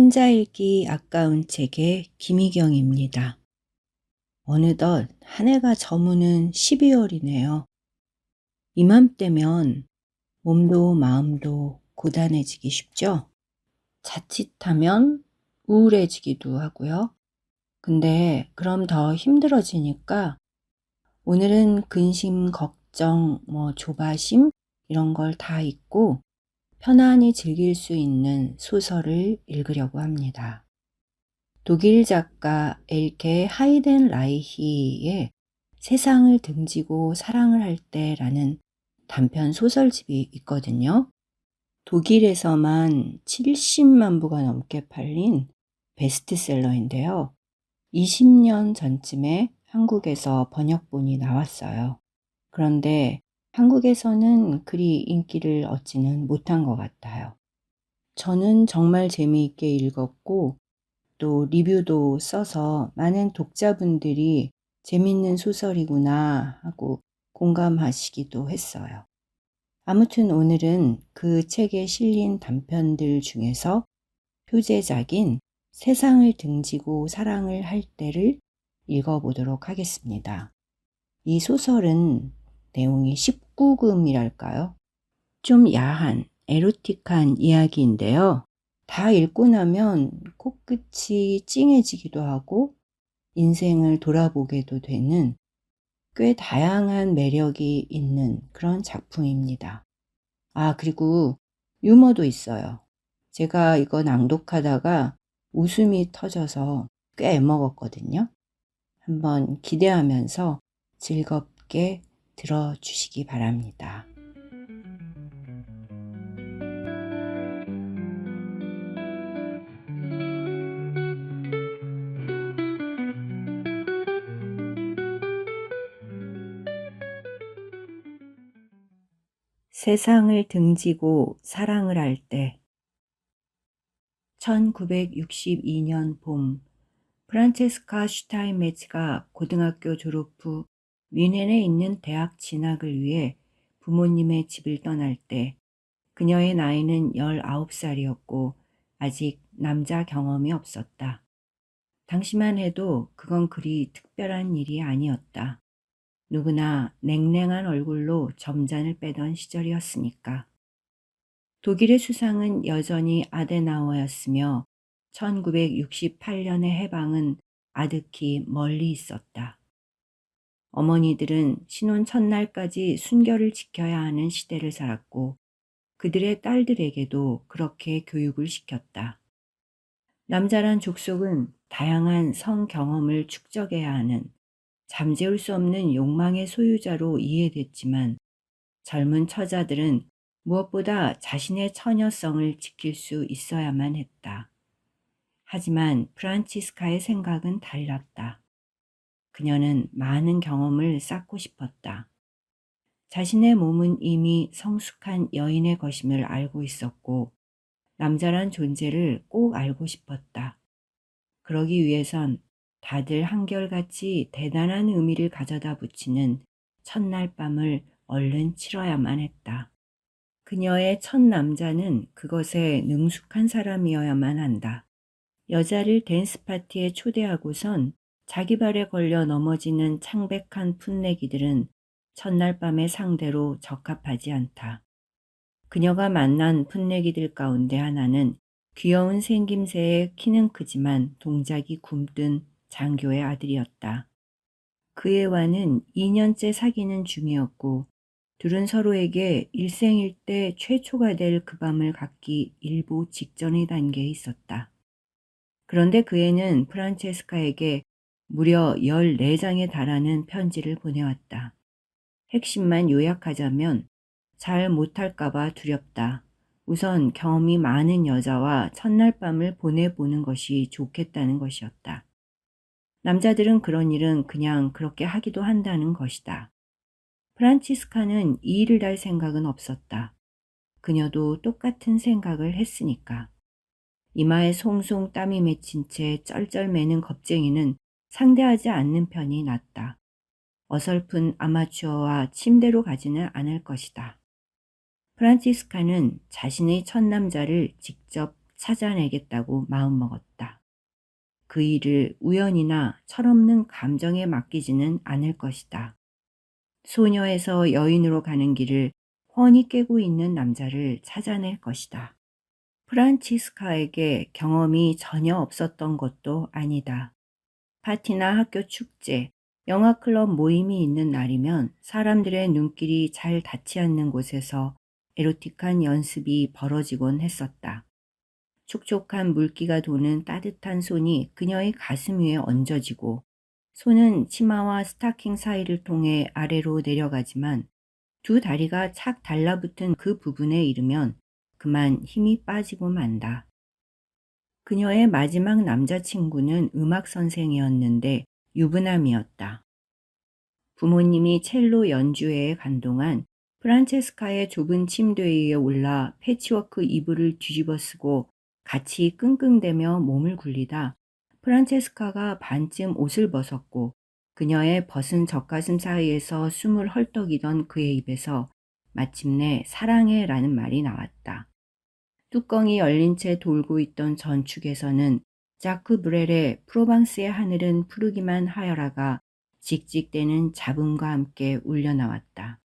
혼자 읽기 아까운 책의 김희경입니다. 어느덧 한 해가 저무는 12월이네요. 이맘때면 몸도 마음도 고단해지기 쉽죠? 자칫하면 우울해지기도 하고요. 근데 그럼 더 힘들어지니까 오늘은 근심, 걱정, 조바심 이런 걸 다 잊고 편안히 즐길 수 있는 소설을 읽으려고 합니다. 독일 작가 엘케 하이덴라이히의 세상을 등지고 사랑을 할 때라는 단편 소설집이 있거든요. 독일에서만 70만 부가 넘게 팔린 베스트셀러인데요. 20년 전쯤에 한국에서 번역본이 나왔어요. 그런데 한국에서는 그리 인기를 얻지는 못한 것 같아요. 저는 정말 재미있게 읽었고 또 리뷰도 써서 많은 독자분들이 재밌는 소설이구나 하고 공감하시기도 했어요. 아무튼 오늘은 그 책에 실린 단편들 중에서 표제작인 세상을 등지고 사랑을 할 때를 읽어보도록 하겠습니다. 이 소설은 내용이 19금이랄까요? 좀 야한, 에로틱한 이야기인데요. 다 읽고 나면 코끝이 찡해지기도 하고 인생을 돌아보게도 되는 꽤 다양한 매력이 있는 그런 작품입니다. 그리고 유머도 있어요. 제가 이거 낭독하다가 웃음이 터져서 꽤 애먹었거든요. 한번 기대하면서 즐겁게 들어주시기 바랍니다. 세상을 등지고 사랑을 할 때 1962년 봄 프란체스카 슈타인메츠가 고등학교 졸업 후 뮌헨에 있는 대학 진학을 위해 부모님의 집을 떠날 때 그녀의 나이는 19살이었고 아직 남자 경험이 없었다. 당시만 해도 그건 그리 특별한 일이 아니었다. 누구나 냉랭한 얼굴로 점잔을 빼던 시절이었으니까. 독일의 수상은 여전히 아데나워였으며 1968년의 해방은 아득히 멀리 있었다. 어머니들은 신혼 첫날까지 순결을 지켜야 하는 시대를 살았고 그들의 딸들에게도 그렇게 교육을 시켰다. 남자란 족속은 다양한 성 경험을 축적해야 하는 잠재울 수 없는 욕망의 소유자로 이해됐지만 젊은 처자들은 무엇보다 자신의 처녀성을 지킬 수 있어야만 했다. 하지만 프란치스카의 생각은 달랐다. 그녀는 많은 경험을 쌓고 싶었다. 자신의 몸은 이미 성숙한 여인의 것임을 알고 있었고 남자란 존재를 꼭 알고 싶었다. 그러기 위해선 다들 한결같이 대단한 의미를 가져다 붙이는 첫날 밤을 얼른 치러야만 했다. 그녀의 첫 남자는 그것에 능숙한 사람이어야만 한다. 여자를 댄스 파티에 초대하고선 자기 발에 걸려 넘어지는 창백한 풋내기들은 첫날 밤의 상대로 적합하지 않다. 그녀가 만난 풋내기들 가운데 하나는 귀여운 생김새에 키는 크지만 동작이 굼뜬 장교의 아들이었다. 그 애와는 2년째 사귀는 중이었고 둘은 서로에게 일생일대 최초가 될 그 밤을 갖기 일보 직전의 단계에 있었다. 그런데 그 애는 프란체스카에게 무려 14장에 달하는 편지를 보내왔다. 핵심만 요약하자면 잘 못할까봐 두렵다. 우선 경험이 많은 여자와 첫날 밤을 보내보는 것이 좋겠다는 것이었다. 남자들은 그런 일은 그냥 그렇게 하기도 한다는 것이다. 프란치스카는 이 일을 할 생각은 없었다. 그녀도 똑같은 생각을 했으니까. 이마에 송송 땀이 맺힌 채 쩔쩔매는 겁쟁이는 상대하지 않는 편이 낫다. 어설픈 아마추어와 침대로 가지는 않을 것이다. 프란치스카는 자신의 첫 남자를 직접 찾아내겠다고 마음먹었다. 그 일을 우연이나 철없는 감정에 맡기지는 않을 것이다. 소녀에서 여인으로 가는 길을 훤히 꿰고 있는 남자를 찾아낼 것이다. 프란치스카에게 경험이 전혀 없었던 것도 아니다. 파티나 학교 축제, 영화클럽 모임이 있는 날이면 사람들의 눈길이 잘 닿지 않는 곳에서 에로틱한 연습이 벌어지곤 했었다. 촉촉한 물기가 도는 따뜻한 손이 그녀의 가슴 위에 얹어지고 손은 치마와 스타킹 사이를 통해 아래로 내려가지만 두 다리가 착 달라붙은 그 부분에 이르면 그만 힘이 빠지고 만다. 그녀의 마지막 남자친구는 음악 선생이었는데 유부남이었다. 부모님이 첼로 연주회에 간 동안 프란체스카의 좁은 침대 위에 올라 패치워크 이불을 뒤집어 쓰고 같이 끙끙대며 몸을 굴리다 프란체스카가 반쯤 옷을 벗었고 그녀의 벗은 젖가슴 사이에서 숨을 헐떡이던 그의 입에서 마침내 사랑해 라는 말이 나왔다. 뚜껑이 열린 채 돌고 있던 전축에서는 자크 브렐의 프로방스의 하늘은 푸르기만 하여라가 직직대는 잡음과 함께 울려나왔다.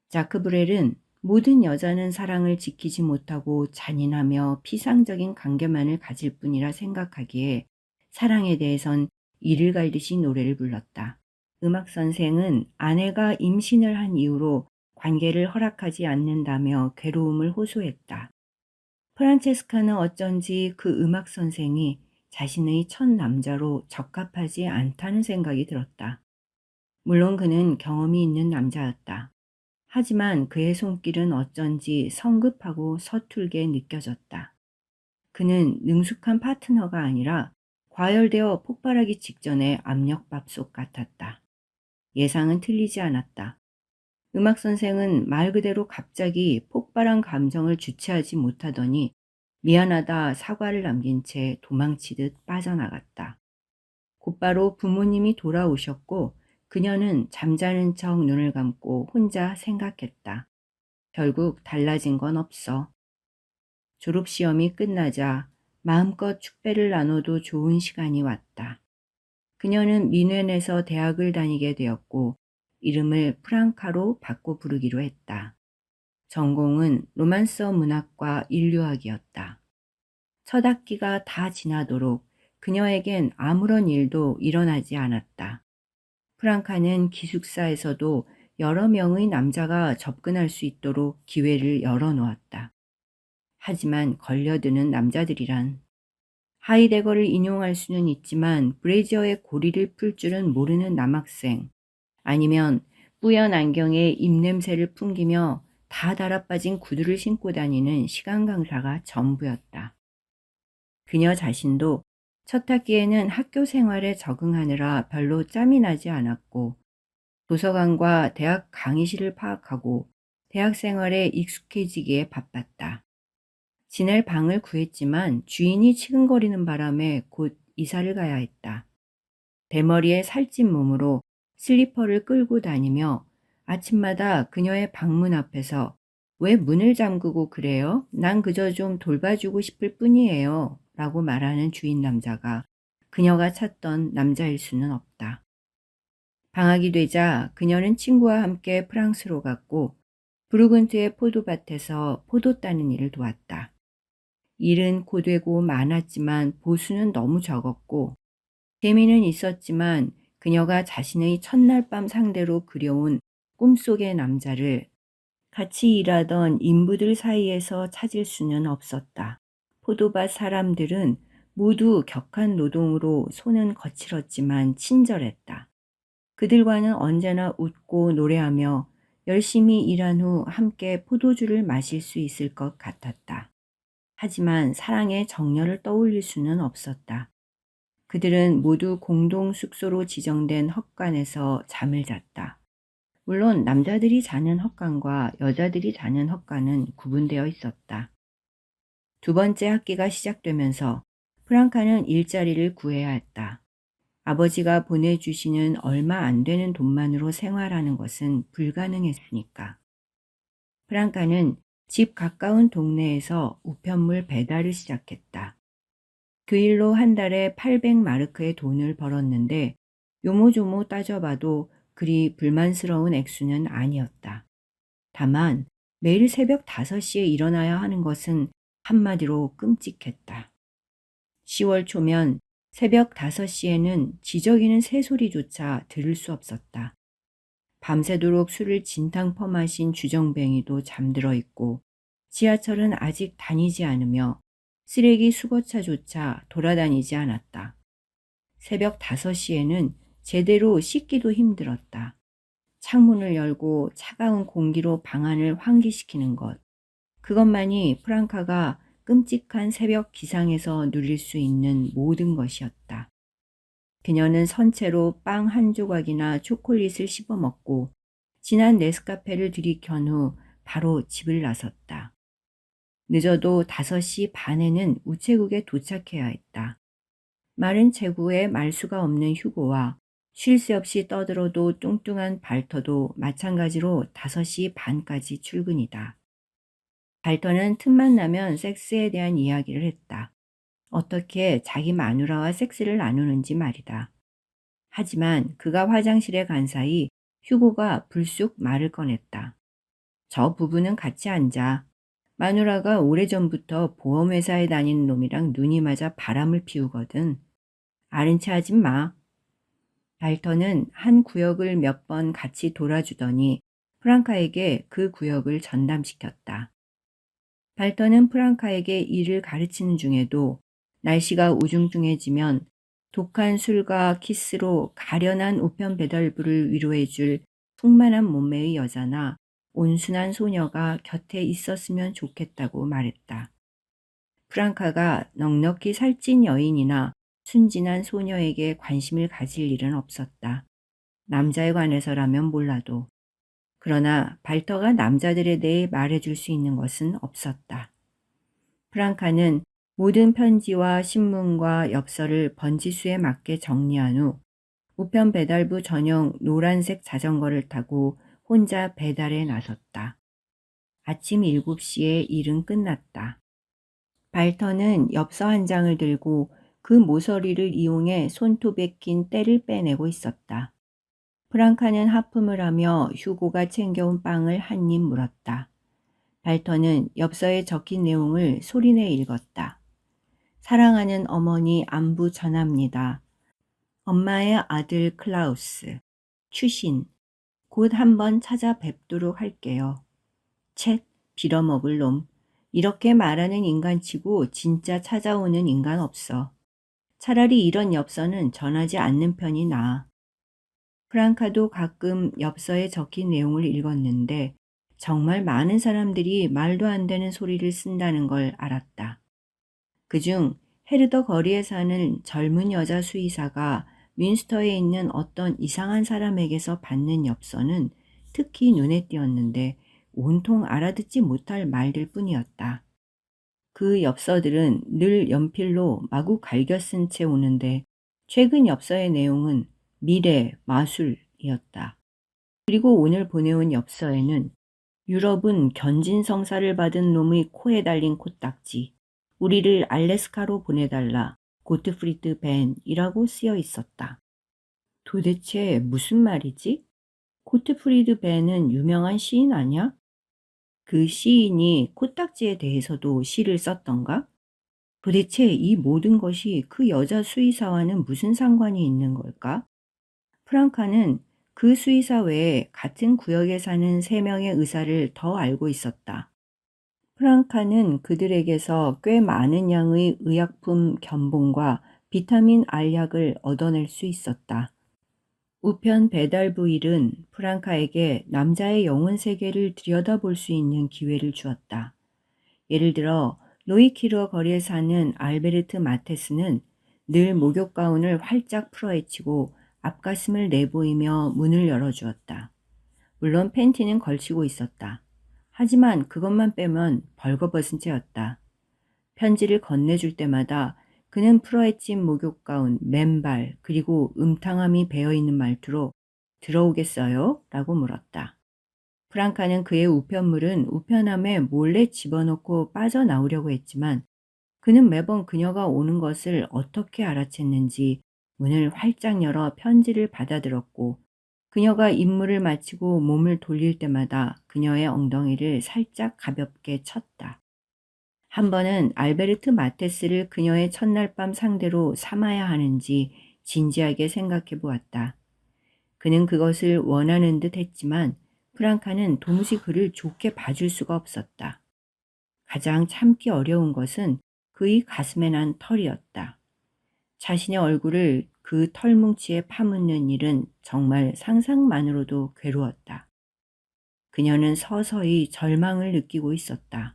자크 브렐은 모든 여자는 사랑을 지키지 못하고 잔인하며 피상적인 관계만을 가질 뿐이라 생각하기에 사랑에 대해선 이를 갈듯이 노래를 불렀다. 음악 선생은 아내가 임신을 한 이후로 관계를 허락하지 않는다며 괴로움을 호소했다. 프란체스카는 어쩐지 그 음악 선생이 자신의 첫 남자로 적합하지 않다는 생각이 들었다. 물론 그는 경험이 있는 남자였다. 하지만 그의 손길은 어쩐지 성급하고 서툴게 느껴졌다. 그는 능숙한 파트너가 아니라 과열되어 폭발하기 직전의 압력밥솥 같았다. 예상은 틀리지 않았다. 음악 선생은 말 그대로 갑자기 폭발한 감정을 주체하지 못하더니 미안하다 사과를 남긴 채 도망치듯 빠져나갔다. 곧바로 부모님이 돌아오셨고 그녀는 잠자는 척 눈을 감고 혼자 생각했다. 결국 달라진 건 없어. 졸업시험이 끝나자 마음껏 축배를 나눠도 좋은 시간이 왔다. 그녀는 미넨에서 대학을 다니게 되었고 이름을 프랑카로 바꿔 부르기로 했다. 전공은 로만서 문학과 인류학이었다. 첫 학기가 다 지나도록 그녀에겐 아무런 일도 일어나지 않았다. 프랑카는 기숙사에서도 여러 명의 남자가 접근할 수 있도록 기회를 열어놓았다. 하지만 걸려드는 남자들이란 하이데거를 인용할 수는 있지만 브레이저의 고리를 풀 줄은 모르는 남학생 아니면 뿌연 안경에 입냄새를 풍기며 다 달아빠진 구두를 신고 다니는 시간 강사가 전부였다. 그녀 자신도 첫 학기에는 학교 생활에 적응하느라 별로 짬이 나지 않았고 도서관과 대학 강의실을 파악하고 대학 생활에 익숙해지기에 바빴다. 지낼 방을 구했지만 주인이 치근거리는 바람에 곧 이사를 가야 했다. 대머리에 살찐 몸으로 슬리퍼를 끌고 다니며 아침마다 그녀의 방문 앞에서 왜 문을 잠그고 그래요? 난 그저 좀 돌봐주고 싶을 뿐이에요. 라고 말하는 주인 남자가 그녀가 찾던 남자일 수는 없다. 방학이 되자 그녀는 친구와 함께 프랑스로 갔고 부르근트의 포도밭에서 포도 따는 일을 도왔다. 일은 고되고 많았지만 보수는 너무 적었고 재미는 있었지만 그녀가 자신의 첫날 밤 상대로 그려온 꿈속의 남자를 같이 일하던 인부들 사이에서 찾을 수는 없었다. 포도밭 사람들은 모두 격한 노동으로 손은 거칠었지만 친절했다. 그들과는 언제나 웃고 노래하며 열심히 일한 후 함께 포도주를 마실 수 있을 것 같았다. 하지만 사랑의 정열을 떠올릴 수는 없었다. 그들은 모두 공동 숙소로 지정된 헛간에서 잠을 잤다. 물론 남자들이 자는 헛간과 여자들이 자는 헛간은 구분되어 있었다. 두 번째 학기가 시작되면서 프랑카는 일자리를 구해야 했다. 아버지가 보내주시는 얼마 안 되는 돈만으로 생활하는 것은 불가능했으니까. 프랑카는 집 가까운 동네에서 우편물 배달을 시작했다. 그 일로 한 달에 800마르크의 돈을 벌었는데 요모조모 따져봐도 그리 불만스러운 액수는 아니었다. 다만 매일 새벽 5시에 일어나야 하는 것은 한마디로 끔찍했다. 10월 초면 새벽 5시에는 지저귀는 새소리조차 들을 수 없었다. 밤새도록 술을 진탕 퍼마신 주정뱅이도 잠들어 있고 지하철은 아직 다니지 않으며 쓰레기 수거차조차 돌아다니지 않았다. 새벽 5시에는 제대로 씻기도 힘들었다. 창문을 열고 차가운 공기로 방안을 환기시키는 것. 그것만이 프랑카가 끔찍한 새벽 기상에서 누릴 수 있는 모든 것이었다. 그녀는 선체로 빵 한 조각이나 초콜릿을 씹어 먹고 진한 네스카페를 들이켠 후 바로 집을 나섰다. 늦어도 5시 반에는 우체국에 도착해야 했다. 마른 체구에 말수가 없는 휴고와 쉴 새 없이 떠들어도 뚱뚱한 발터도 마찬가지로 5시 반까지 출근이다. 발터는 틈만 나면 섹스에 대한 이야기를 했다. 어떻게 자기 마누라와 섹스를 나누는지 말이다. 하지만 그가 화장실에 간 사이 휴고가 불쑥 말을 꺼냈다. 저 부부는 같이 앉아. 마누라가 오래전부터 보험회사에 다니는 놈이랑 눈이 맞아 바람을 피우거든. 아는 체 하지 마. 발터는 한 구역을 몇 번 같이 돌아주더니 프랑카에게 그 구역을 전담시켰다. 발터는 프랑카에게 일을 가르치는 중에도 날씨가 우중충해지면 독한 술과 키스로 가련한 우편 배달부를 위로해줄 풍만한 몸매의 여자나 온순한 소녀가 곁에 있었으면 좋겠다고 말했다. 프랑카가 넉넉히 살찐 여인이나 순진한 소녀에게 관심을 가질 일은 없었다. 남자에 관해서라면 몰라도. 그러나 발터가 남자들에 대해 말해줄 수 있는 것은 없었다. 프랑카는 모든 편지와 신문과 엽서를 번지수에 맞게 정리한 후 우편 배달부 전용 노란색 자전거를 타고 혼자 배달에 나섰다. 아침 7시에 일은 끝났다. 발터는 엽서 한 장을 들고 그 모서리를 이용해 손톱에 낀 때를 빼내고 있었다. 프랑카는 하품을 하며 휴고가 챙겨온 빵을 한 입 물었다. 발터는 엽서에 적힌 내용을 소리내 읽었다. 사랑하는 어머니 안부 전합니다. 엄마의 아들 클라우스. 추신. 곧 한번 찾아뵙도록 할게요. 쳇, 빌어먹을 놈. 이렇게 말하는 인간치고 진짜 찾아오는 인간 없어. 차라리 이런 엽서는 전하지 않는 편이 나아. 프랑카도 가끔 엽서에 적힌 내용을 읽었는데 정말 많은 사람들이 말도 안 되는 소리를 쓴다는 걸 알았다. 그중 헤르더 거리에 사는 젊은 여자 수의사가 윈스터에 있는 어떤 이상한 사람에게서 받는 엽서는 특히 눈에 띄었는데 온통 알아듣지 못할 말들 뿐이었다. 그 엽서들은 늘 연필로 마구 갈겨 쓴 채 오는데 최근 엽서의 내용은 미래, 마술이었다. 그리고 오늘 보내온 엽서에는 유럽은 견진성사를 받은 놈의 코에 달린 코딱지, 우리를 알래스카로 보내달라, 고트프리드 벤이라고 쓰여 있었다. 도대체 무슨 말이지? 고트프리드 벤은 유명한 시인 아냐? 그 시인이 코딱지에 대해서도 시를 썼던가? 도대체 이 모든 것이 그 여자 수의사와는 무슨 상관이 있는 걸까? 프랑카는 그 수의사 외에 같은 구역에 사는 3명의 의사를 더 알고 있었다. 프랑카는 그들에게서 꽤 많은 양의 의약품 견본과 비타민 R약을 얻어낼 수 있었다. 우편 배달부 일은 프랑카에게 남자의 영혼 세계를 들여다볼 수 있는 기회를 주었다. 예를 들어 노이키르 거리에 사는 알베르트 마테스는 늘 목욕 가운을 활짝 풀어헤치고 앞가슴을 내보이며 문을 열어주었다. 물론 팬티는 걸치고 있었다. 하지만 그것만 빼면 벌거벗은 채였다. 편지를 건네줄 때마다 그는 풀어헤친 목욕 가운, 맨발, 그리고 음탕함이 배어있는 말투로 들어오겠어요? 라고 물었다. 프랑카는 그의 우편물은 우편함에 몰래 집어넣고 빠져나오려고 했지만 그는 매번 그녀가 오는 것을 어떻게 알아챘는지 문을 활짝 열어 편지를 받아들었고 그녀가 임무를 마치고 몸을 돌릴 때마다 그녀의 엉덩이를 살짝 가볍게 쳤다. 한 번은 알베르트 마테스를 그녀의 첫날 밤 상대로 삼아야 하는지 진지하게 생각해 보았다. 그는 그것을 원하는 듯 했지만 프랑카는 도무지 그를 좋게 봐줄 수가 없었다. 가장 참기 어려운 것은 그의 가슴에 난 털이었다. 자신의 얼굴을 그 털뭉치에 파묻는 일은 정말 상상만으로도 괴로웠다. 그녀는 서서히 절망을 느끼고 있었다.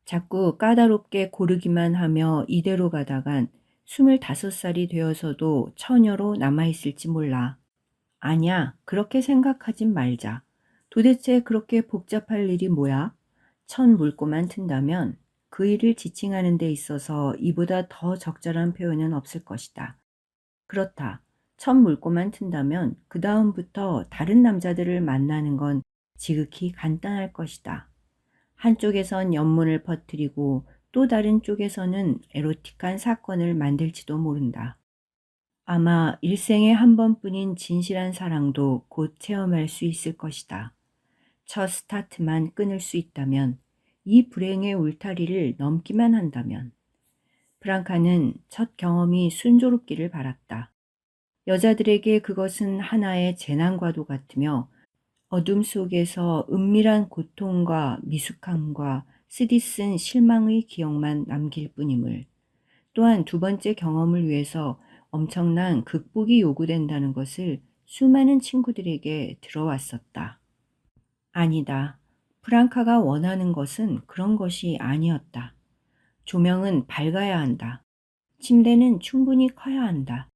자꾸 까다롭게 고르기만 하며 이대로 가다간 25살이 되어서도 처녀로 남아있을지 몰라. 아니야, 그렇게 생각하진 말자. 도대체 그렇게 복잡할 일이 뭐야? 천 물고만 튼다면 그 일을 지칭하는 데 있어서 이보다 더 적절한 표현은 없을 것이다. 그렇다. 천 물고만 튼다면 그 다음부터 다른 남자들을 만나는 건 지극히 간단할 것이다. 한쪽에선 연문을 퍼뜨리고 또 다른 쪽에서는 에로틱한 사건을 만들지도 모른다. 아마 일생에 한 번뿐인 진실한 사랑도 곧 체험할 수 있을 것이다. 첫 스타트만 끊을 수 있다면, 이 불행의 울타리를 넘기만 한다면. 프랑카는 첫 경험이 순조롭기를 바랐다. 여자들에게 그것은 하나의 재난과도 같으며 어둠 속에서 은밀한 고통과 미숙함과 쓰디쓴 실망의 기억만 남길 뿐임을. 또한 두 번째 경험을 위해서 엄청난 극복이 요구된다는 것을 수많은 친구들에게 들어왔었다. 아니다. 프랑카가 원하는 것은 그런 것이 아니었다. 조명은 밝아야 한다. 침대는 충분히 커야 한다.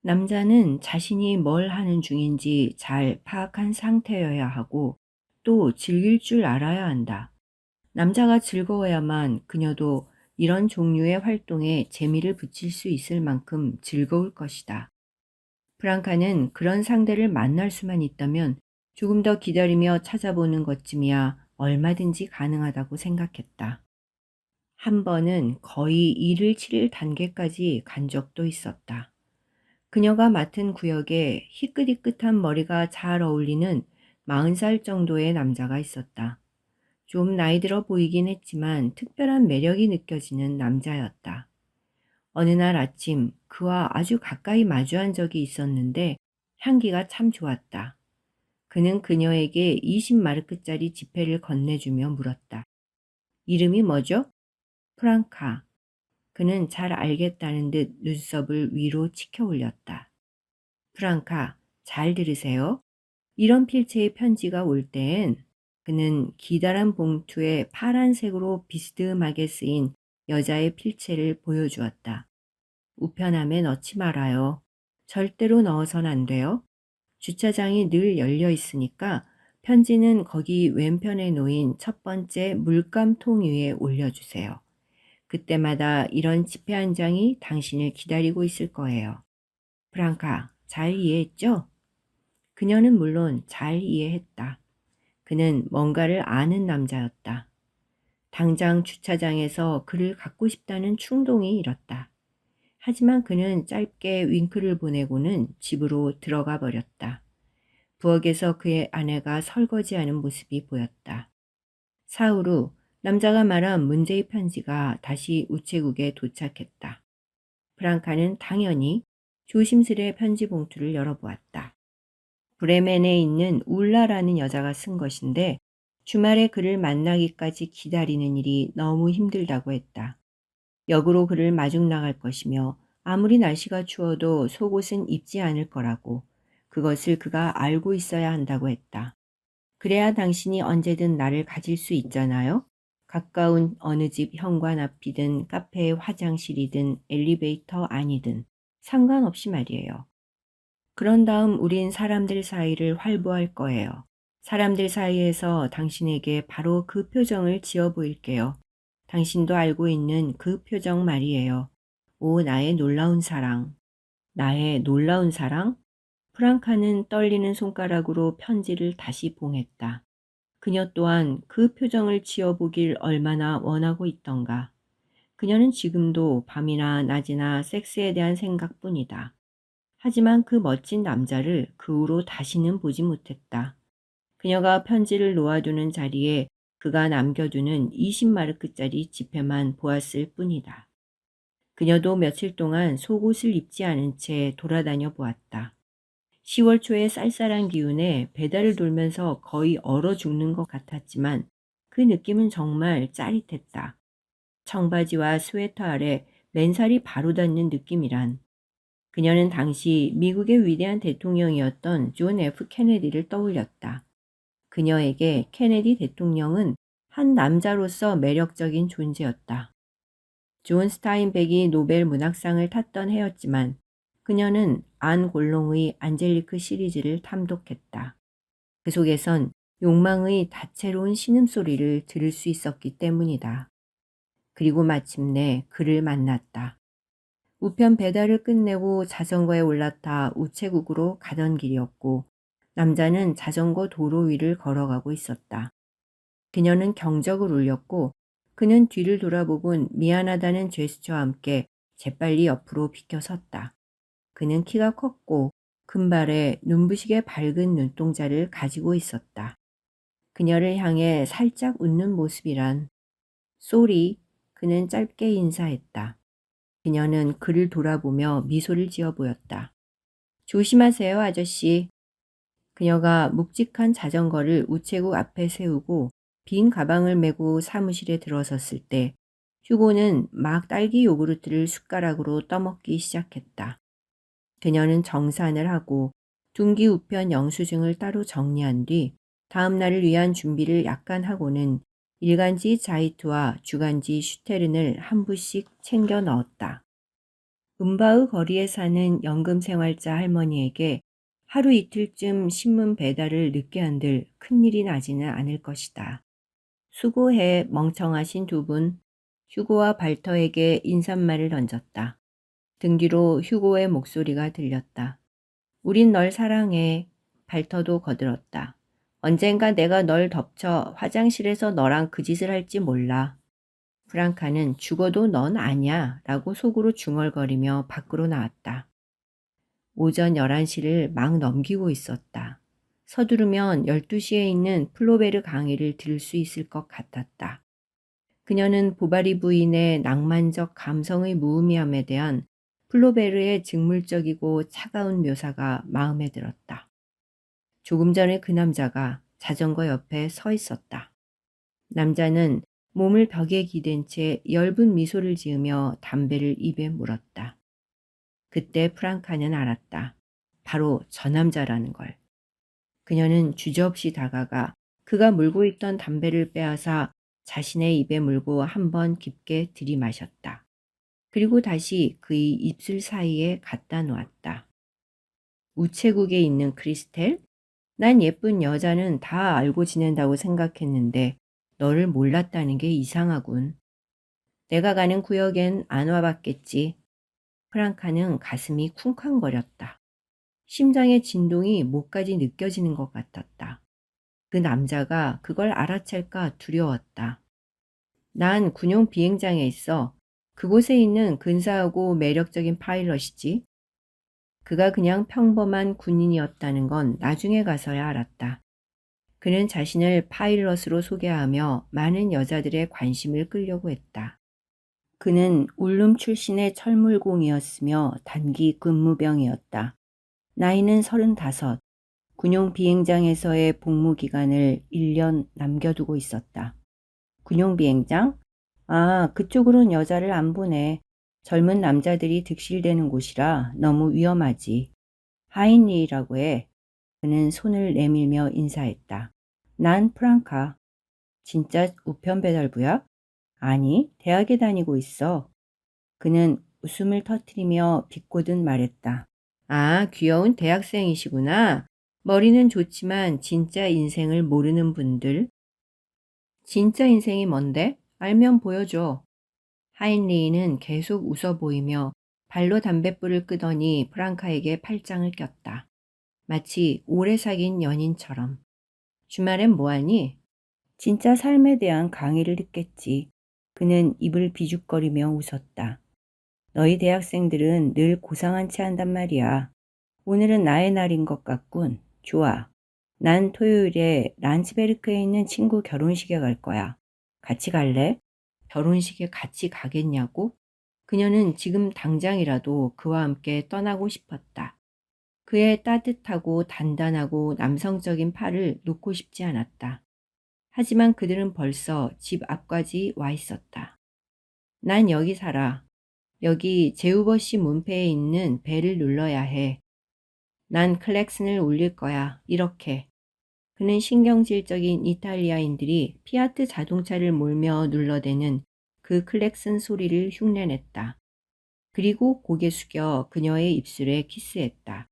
남자는 자신이 뭘 하는 중인지 잘 파악한 상태여야 하고 또 즐길 줄 알아야 한다. 남자가 즐거워야만 그녀도 이런 종류의 활동에 재미를 붙일 수 있을 만큼 즐거울 것이다. 프랑카는 그런 상대를 만날 수만 있다면 조금 더 기다리며 찾아보는 것쯤이야 얼마든지 가능하다고 생각했다. 한 번은 거의 일을 치를 단계까지 간 적도 있었다. 그녀가 맡은 구역에 희끗희끗한 머리가 잘 어울리는 40살 정도의 남자가 있었다. 좀 나이 들어 보이긴 했지만 특별한 매력이 느껴지는 남자였다. 어느 날 아침 그와 아주 가까이 마주한 적이 있었는데 향기가 참 좋았다. 그는 그녀에게 20마르크짜리 지폐를 건네주며 물었다. 이름이 뭐죠? 프랑카. 그는 잘 알겠다는 듯 눈썹을 위로 치켜 올렸다. 프랑카, 잘 들으세요. 이런 필체의 편지가 올 땐 그는 기다란 봉투에 파란색으로 비스듬하게 쓰인 여자의 필체를 보여주었다. 우편함에 넣지 말아요. 절대로 넣어선 안 돼요. 주차장이 늘 열려 있으니까 편지는 거기 왼편에 놓인 첫 번째 물감통 위에 올려주세요. 그때마다 이런 지폐 한 장이 당신을 기다리고 있을 거예요. 프랑카, 잘 이해했죠? 그녀는 물론 잘 이해했다. 그는 뭔가를 아는 남자였다. 당장 주차장에서 그를 갖고 싶다는 충동이 일었다. 하지만 그는 짧게 윙크를 보내고는 집으로 들어가 버렸다. 부엌에서 그의 아내가 설거지하는 모습이 보였다. 사흘 후 남자가 말한 문제의 편지가 다시 우체국에 도착했다. 프랑카는 당연히 조심스레 편지 봉투를 열어보았다. 브레멘에 있는 울라라는 여자가 쓴 것인데 주말에 그를 만나기까지 기다리는 일이 너무 힘들다고 했다. 역으로 그를 마중 나갈 것이며 아무리 날씨가 추워도 속옷은 입지 않을 거라고 그것을 그가 알고 있어야 한다고 했다. 그래야 당신이 언제든 나를 가질 수 있잖아요. 가까운 어느 집 현관 앞이든 카페의 화장실이든 엘리베이터 안이든 상관없이 말이에요. 그런 다음 우린 사람들 사이를 활보할 거예요. 사람들 사이에서 당신에게 바로 그 표정을 지어 보일게요. 당신도 알고 있는 그 표정 말이에요. 오, 나의 놀라운 사랑. 나의 놀라운 사랑? 프랑카는 떨리는 손가락으로 편지를 다시 봉했다. 그녀 또한 그 표정을 지어보길 얼마나 원하고 있던가. 그녀는 지금도 밤이나 낮이나 섹스에 대한 생각뿐이다. 하지만 그 멋진 남자를 그 후로 다시는 보지 못했다. 그녀가 편지를 놓아두는 자리에 그가 남겨두는 20마르크짜리 지폐만 보았을 뿐이다. 그녀도 며칠 동안 속옷을 입지 않은 채 돌아다녀 보았다. 10월 초의 쌀쌀한 기운에 배달을 돌면서 거의 얼어 죽는 것 같았지만 그 느낌은 정말 짜릿했다. 청바지와 스웨터 아래 맨살이 바로 닿는 느낌이란. 그녀는 당시 미국의 위대한 대통령이었던 존 F. 케네디를 떠올렸다. 그녀에게 케네디 대통령은 한 남자로서 매력적인 존재였다. 존 스타인백이 노벨 문학상을 탔던 해였지만 그녀는 안 골롱의 안젤리크 시리즈를 탐독했다. 그 속에선 욕망의 다채로운 신음소리를 들을 수 있었기 때문이다. 그리고 마침내 그를 만났다. 우편 배달을 끝내고 자전거에 올라타 우체국으로 가던 길이었고 남자는 자전거 도로 위를 걸어가고 있었다. 그녀는 경적을 울렸고 그는 뒤를 돌아보곤 미안하다는 제스처와 함께 재빨리 옆으로 비켜 섰다. 그는 키가 컸고 금발에 눈부시게 밝은 눈동자를 가지고 있었다. 그녀를 향해 살짝 웃는 모습이란 쏘리, 그는 짧게 인사했다. 그녀는 그를 돌아보며 미소를 지어 보였다. 조심하세요, 아저씨. 그녀가 묵직한 자전거를 우체국 앞에 세우고 빈 가방을 메고 사무실에 들어섰을 때 휴고는 막 딸기 요구르트를 숟가락으로 떠먹기 시작했다. 그녀는 정산을 하고 둔기 우편 영수증을 따로 정리한 뒤 다음 날을 위한 준비를 약간 하고는 일간지 자이트와 주간지 슈테른을 한 부씩 챙겨 넣었다. 음바의 거리에 사는 연금생활자 할머니에게 하루 이틀쯤 신문 배달을 늦게 한들 큰일이 나지는 않을 것이다. 수고해, 멍청하신 두 분. 휴고와 발터에게 인사말을 던졌다. 등 뒤로 휴고의 목소리가 들렸다. 우린 널 사랑해. 발터도 거들었다. 언젠가 내가 널 덮쳐 화장실에서 너랑 그 짓을 할지 몰라. 프랑카는 죽어도 넌 아냐 라고 속으로 중얼거리며 밖으로 나왔다. 오전 11시를 막 넘기고 있었다. 서두르면 12시에 있는 플로베르 강의를 들을 수 있을 것 같았다. 그녀는 보바리 부인의 낭만적 감성의 무의미함에 대한 플로베르의 직물적이고 차가운 묘사가 마음에 들었다. 조금 전에 그 남자가 자전거 옆에 서 있었다. 남자는 몸을 벽에 기댄 채 엷은 미소를 지으며 담배를 입에 물었다. 그때 프랑카는 알았다. 바로 저 남자라는 걸. 그녀는 주저없이 다가가 그가 물고 있던 담배를 빼앗아 자신의 입에 물고 한 번 깊게 들이마셨다. 그리고 다시 그의 입술 사이에 갖다 놓았다. 우체국에 있는 크리스텔? 난 예쁜 여자는 다 알고 지낸다고 생각했는데 너를 몰랐다는 게 이상하군. 내가 가는 구역엔 안 와봤겠지. 프랑카는 가슴이 쿵쾅거렸다. 심장의 진동이 목까지 느껴지는 것 같았다. 그 남자가 그걸 알아챌까 두려웠다. 난 군용 비행장에 있어. 그곳에 있는 근사하고 매력적인 파일럿이지. 그가 그냥 평범한 군인이었다는 건 나중에 가서야 알았다. 그는 자신을 파일럿으로 소개하며 많은 여자들의 관심을 끌려고 했다. 그는 울룸 출신의 철물공이었으며 단기 근무병이었다. 나이는 35, 군용 비행장에서의 복무 기간을 1년 남겨두고 있었다. 군용 비행장? 아, 그쪽으론 여자를 안 보내. 젊은 남자들이 득실대는 곳이라 너무 위험하지. 하인리라고 해. 그는 손을 내밀며 인사했다. 난 프랑카. 진짜 우편 배달부야? 아니, 대학에 다니고 있어. 그는 웃음을 터뜨리며 비꼬듯 말했다. 아, 귀여운 대학생이시구나. 머리는 좋지만 진짜 인생을 모르는 분들. 진짜 인생이 뭔데? 알면 보여줘. 하인리히는 계속 웃어 보이며 발로 담뱃불을 끄더니 프랑카에게 팔짱을 꼈다. 마치 오래 사귄 연인처럼. 주말엔 뭐하니? 진짜 삶에 대한 강의를 듣겠지. 그는 입을 비죽거리며 웃었다. 너희 대학생들은 늘 고상한 채 한단 말이야. 오늘은 나의 날인 것 같군. 좋아. 난 토요일에 란츠베르크에 있는 친구 결혼식에 갈 거야. 같이 갈래? 결혼식에 같이 가겠냐고? 그녀는 지금 당장이라도 그와 함께 떠나고 싶었다. 그의 따뜻하고 단단하고 남성적인 팔을 놓고 싶지 않았다. 하지만 그들은 벌써 집 앞까지 와 있었다. 난 여기 살아. 여기 제우버시 문패에 있는 벨을 눌러야 해. 난 클렉슨을 울릴 거야. 이렇게. 그는 신경질적인 이탈리아인들이 피아트 자동차를 몰며 눌러대는 그 클렉슨 소리를 흉내냈다. 그리고 고개 숙여 그녀의 입술에 키스했다.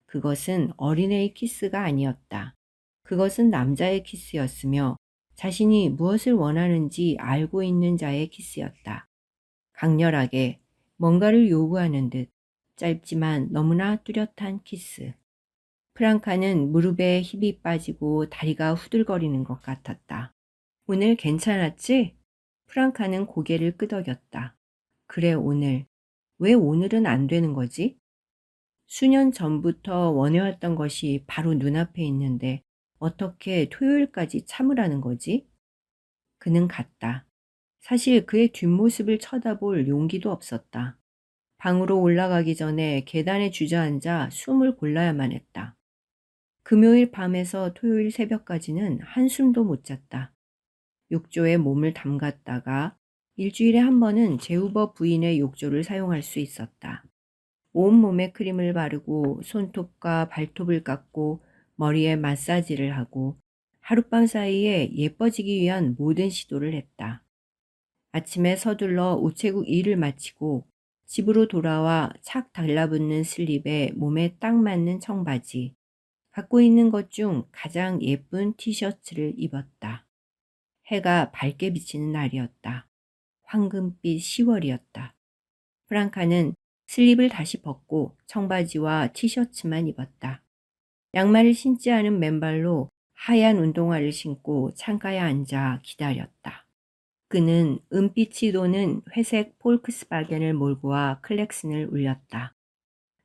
그것은 어린애의 키스가 아니었다. 그것은 남자의 키스였으며 자신이 무엇을 원하는지 알고 있는 자의 키스였다. 강렬하게 뭔가를 요구하는 듯 짧지만 너무나 뚜렷한 키스. 프랑카는 무릎에 힘이 빠지고 다리가 후들거리는 것 같았다. 오늘 괜찮았지? 프랑카는 고개를 끄덕였다. 그래, 오늘. 왜 오늘은 안 되는 거지? 수년 전부터 원해왔던 것이 바로 눈앞에 있는데 어떻게 토요일까지 참으라는 거지? 그는 갔다. 사실 그의 뒷모습을 쳐다볼 용기도 없었다. 방으로 올라가기 전에 계단에 주저앉아 숨을 골라야만 했다. 금요일 밤에서 토요일 새벽까지는 한숨도 못 잤다. 욕조에 몸을 담갔다가 일주일에 한 번은 제우버 부인의 욕조를 사용할 수 있었다. 온몸에 크림을 바르고 손톱과 발톱을 깎고 머리에 마사지를 하고 하룻밤 사이에 예뻐지기 위한 모든 시도를 했다. 아침에 서둘러 우체국 일을 마치고 집으로 돌아와 착 달라붙는 슬립에 몸에 딱 맞는 청바지, 갖고 있는 것 중 가장 예쁜 티셔츠를 입었다. 해가 밝게 비치는 날이었다. 황금빛 10월이었다. 프랑카는 슬립을 다시 벗고 청바지와 티셔츠만 입었다. 양말을 신지 않은 맨발로 하얀 운동화를 신고 창가에 앉아 기다렸다. 그는 은빛이 도는 회색 폴크스바겐을 몰고 와 클렉슨을 울렸다.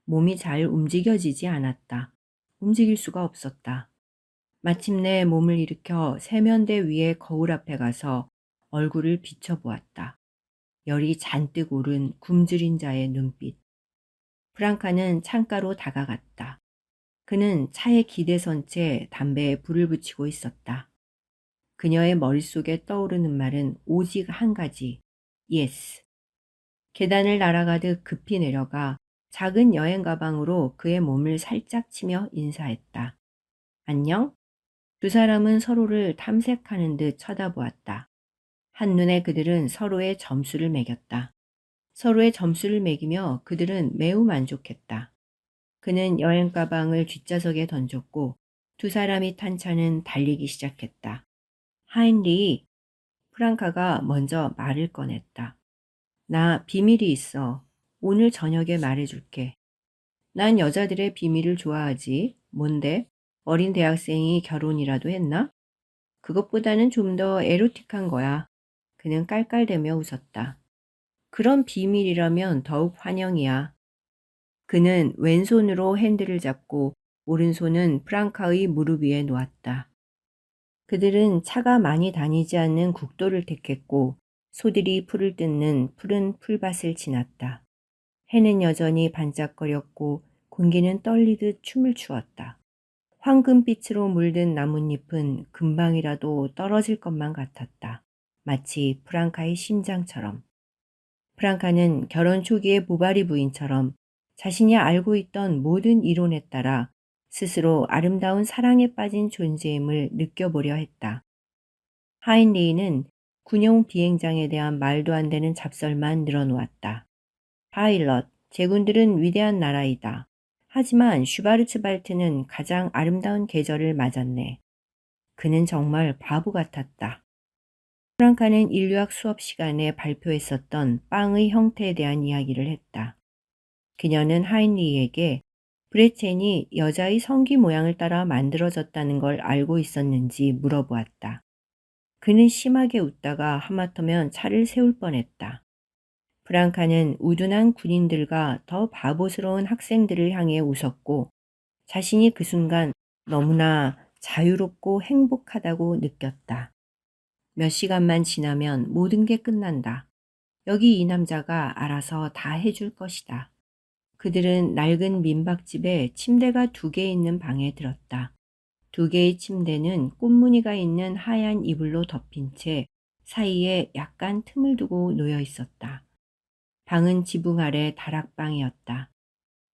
몸이 잘 움직여지지 않았다. 움직일 수가 없었다. 마침내 몸을 일으켜 세면대 위에 거울 앞에 가서 얼굴을 비춰보았다. 열이 잔뜩 오른 굶주린 자의 눈빛. 프랑카는 창가로 다가갔다. 그는 차에 기대선 채 담배에 불을 붙이고 있었다. 그녀의 머릿속에 떠오르는 말은 오직 한 가지. 예스. 계단을 날아가듯 급히 내려가 작은 여행 가방으로 그의 몸을 살짝 치며 인사했다. 안녕? 두 사람은 서로를 탐색하는 듯 쳐다보았다. 한눈에 그들은 서로의 점수를 매겼다. 서로의 점수를 매기며 그들은 매우 만족했다. 그는 여행 가방을 뒷좌석에 던졌고 두 사람이 탄 차는 달리기 시작했다. 하인리, 프랑카가 먼저 말을 꺼냈다. 나 비밀이 있어. 오늘 저녁에 말해줄게. 난 여자들의 비밀을 좋아하지. 뭔데? 어린 대학생이 결혼이라도 했나? 그것보다는 좀 더 에로틱한 거야. 그는 깔깔대며 웃었다. 그런 비밀이라면 더욱 환영이야. 그는 왼손으로 핸들을 잡고 오른손은 프랑카의 무릎 위에 놓았다. 그들은 차가 많이 다니지 않는 국도를 택했고 소들이 풀을 뜯는 푸른 풀밭을 지났다. 해는 여전히 반짝거렸고 공기는 떨리듯 춤을 추었다. 황금빛으로 물든 나뭇잎은 금방이라도 떨어질 것만 같았다. 마치 프랑카의 심장처럼. 프랑카는 결혼 초기의 보바리 부인처럼 자신이 알고 있던 모든 이론에 따라 스스로 아름다운 사랑에 빠진 존재임을 느껴보려 했다. 하인리히는 군용 비행장에 대한 말도 안 되는 잡설만 늘어놓았다. 파일럿, 제군들은 위대한 나라이다. 하지만 슈바르츠발트는 가장 아름다운 계절을 맞았네. 그는 정말 바보 같았다. 프랑카는 인류학 수업 시간에 발표했었던 빵의 형태에 대한 이야기를 했다. 그녀는 하인리에게 브레첸이 여자의 성기 모양을 따라 만들어졌다는 걸 알고 있었는지 물어보았다. 그는 심하게 웃다가 하마터면 차를 세울 뻔했다. 프랑카는 우둔한 군인들과 더 바보스러운 학생들을 향해 웃었고 자신이 그 순간 너무나 자유롭고 행복하다고 느꼈다. 몇 시간만 지나면 모든 게 끝난다. 여기 이 남자가 알아서 다 해줄 것이다. 그들은 낡은 민박집에 침대가 2개 있는 방에 들었다. 2개의 침대는 꽃무늬가 있는 하얀 이불로 덮인 채 사이에 약간 틈을 두고 놓여 있었다. 방은 지붕 아래 다락방이었다.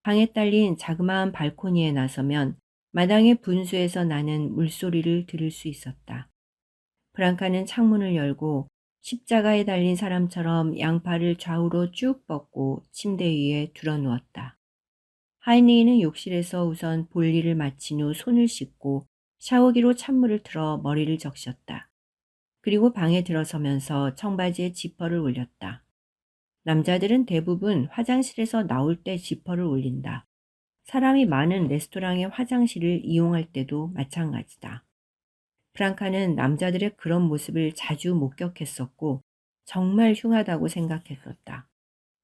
방에 딸린 자그마한 발코니에 나서면 마당의 분수에서 나는 물소리를 들을 수 있었다. 프랑카는 창문을 열고 십자가에 달린 사람처럼 양팔을 좌우로 쭉 뻗고 침대 위에 드러누웠다. 하이니는 욕실에서 우선 볼일을 마친 후 손을 씻고 샤워기로 찬물을 틀어 머리를 적셨다. 그리고 방에 들어서면서 청바지에 지퍼를 올렸다. 남자들은 대부분 화장실에서 나올 때 지퍼를 올린다. 사람이 많은 레스토랑의 화장실을 이용할 때도 마찬가지다. 프랑카는 남자들의 그런 모습을 자주 목격했었고 정말 흉하다고 생각했었다.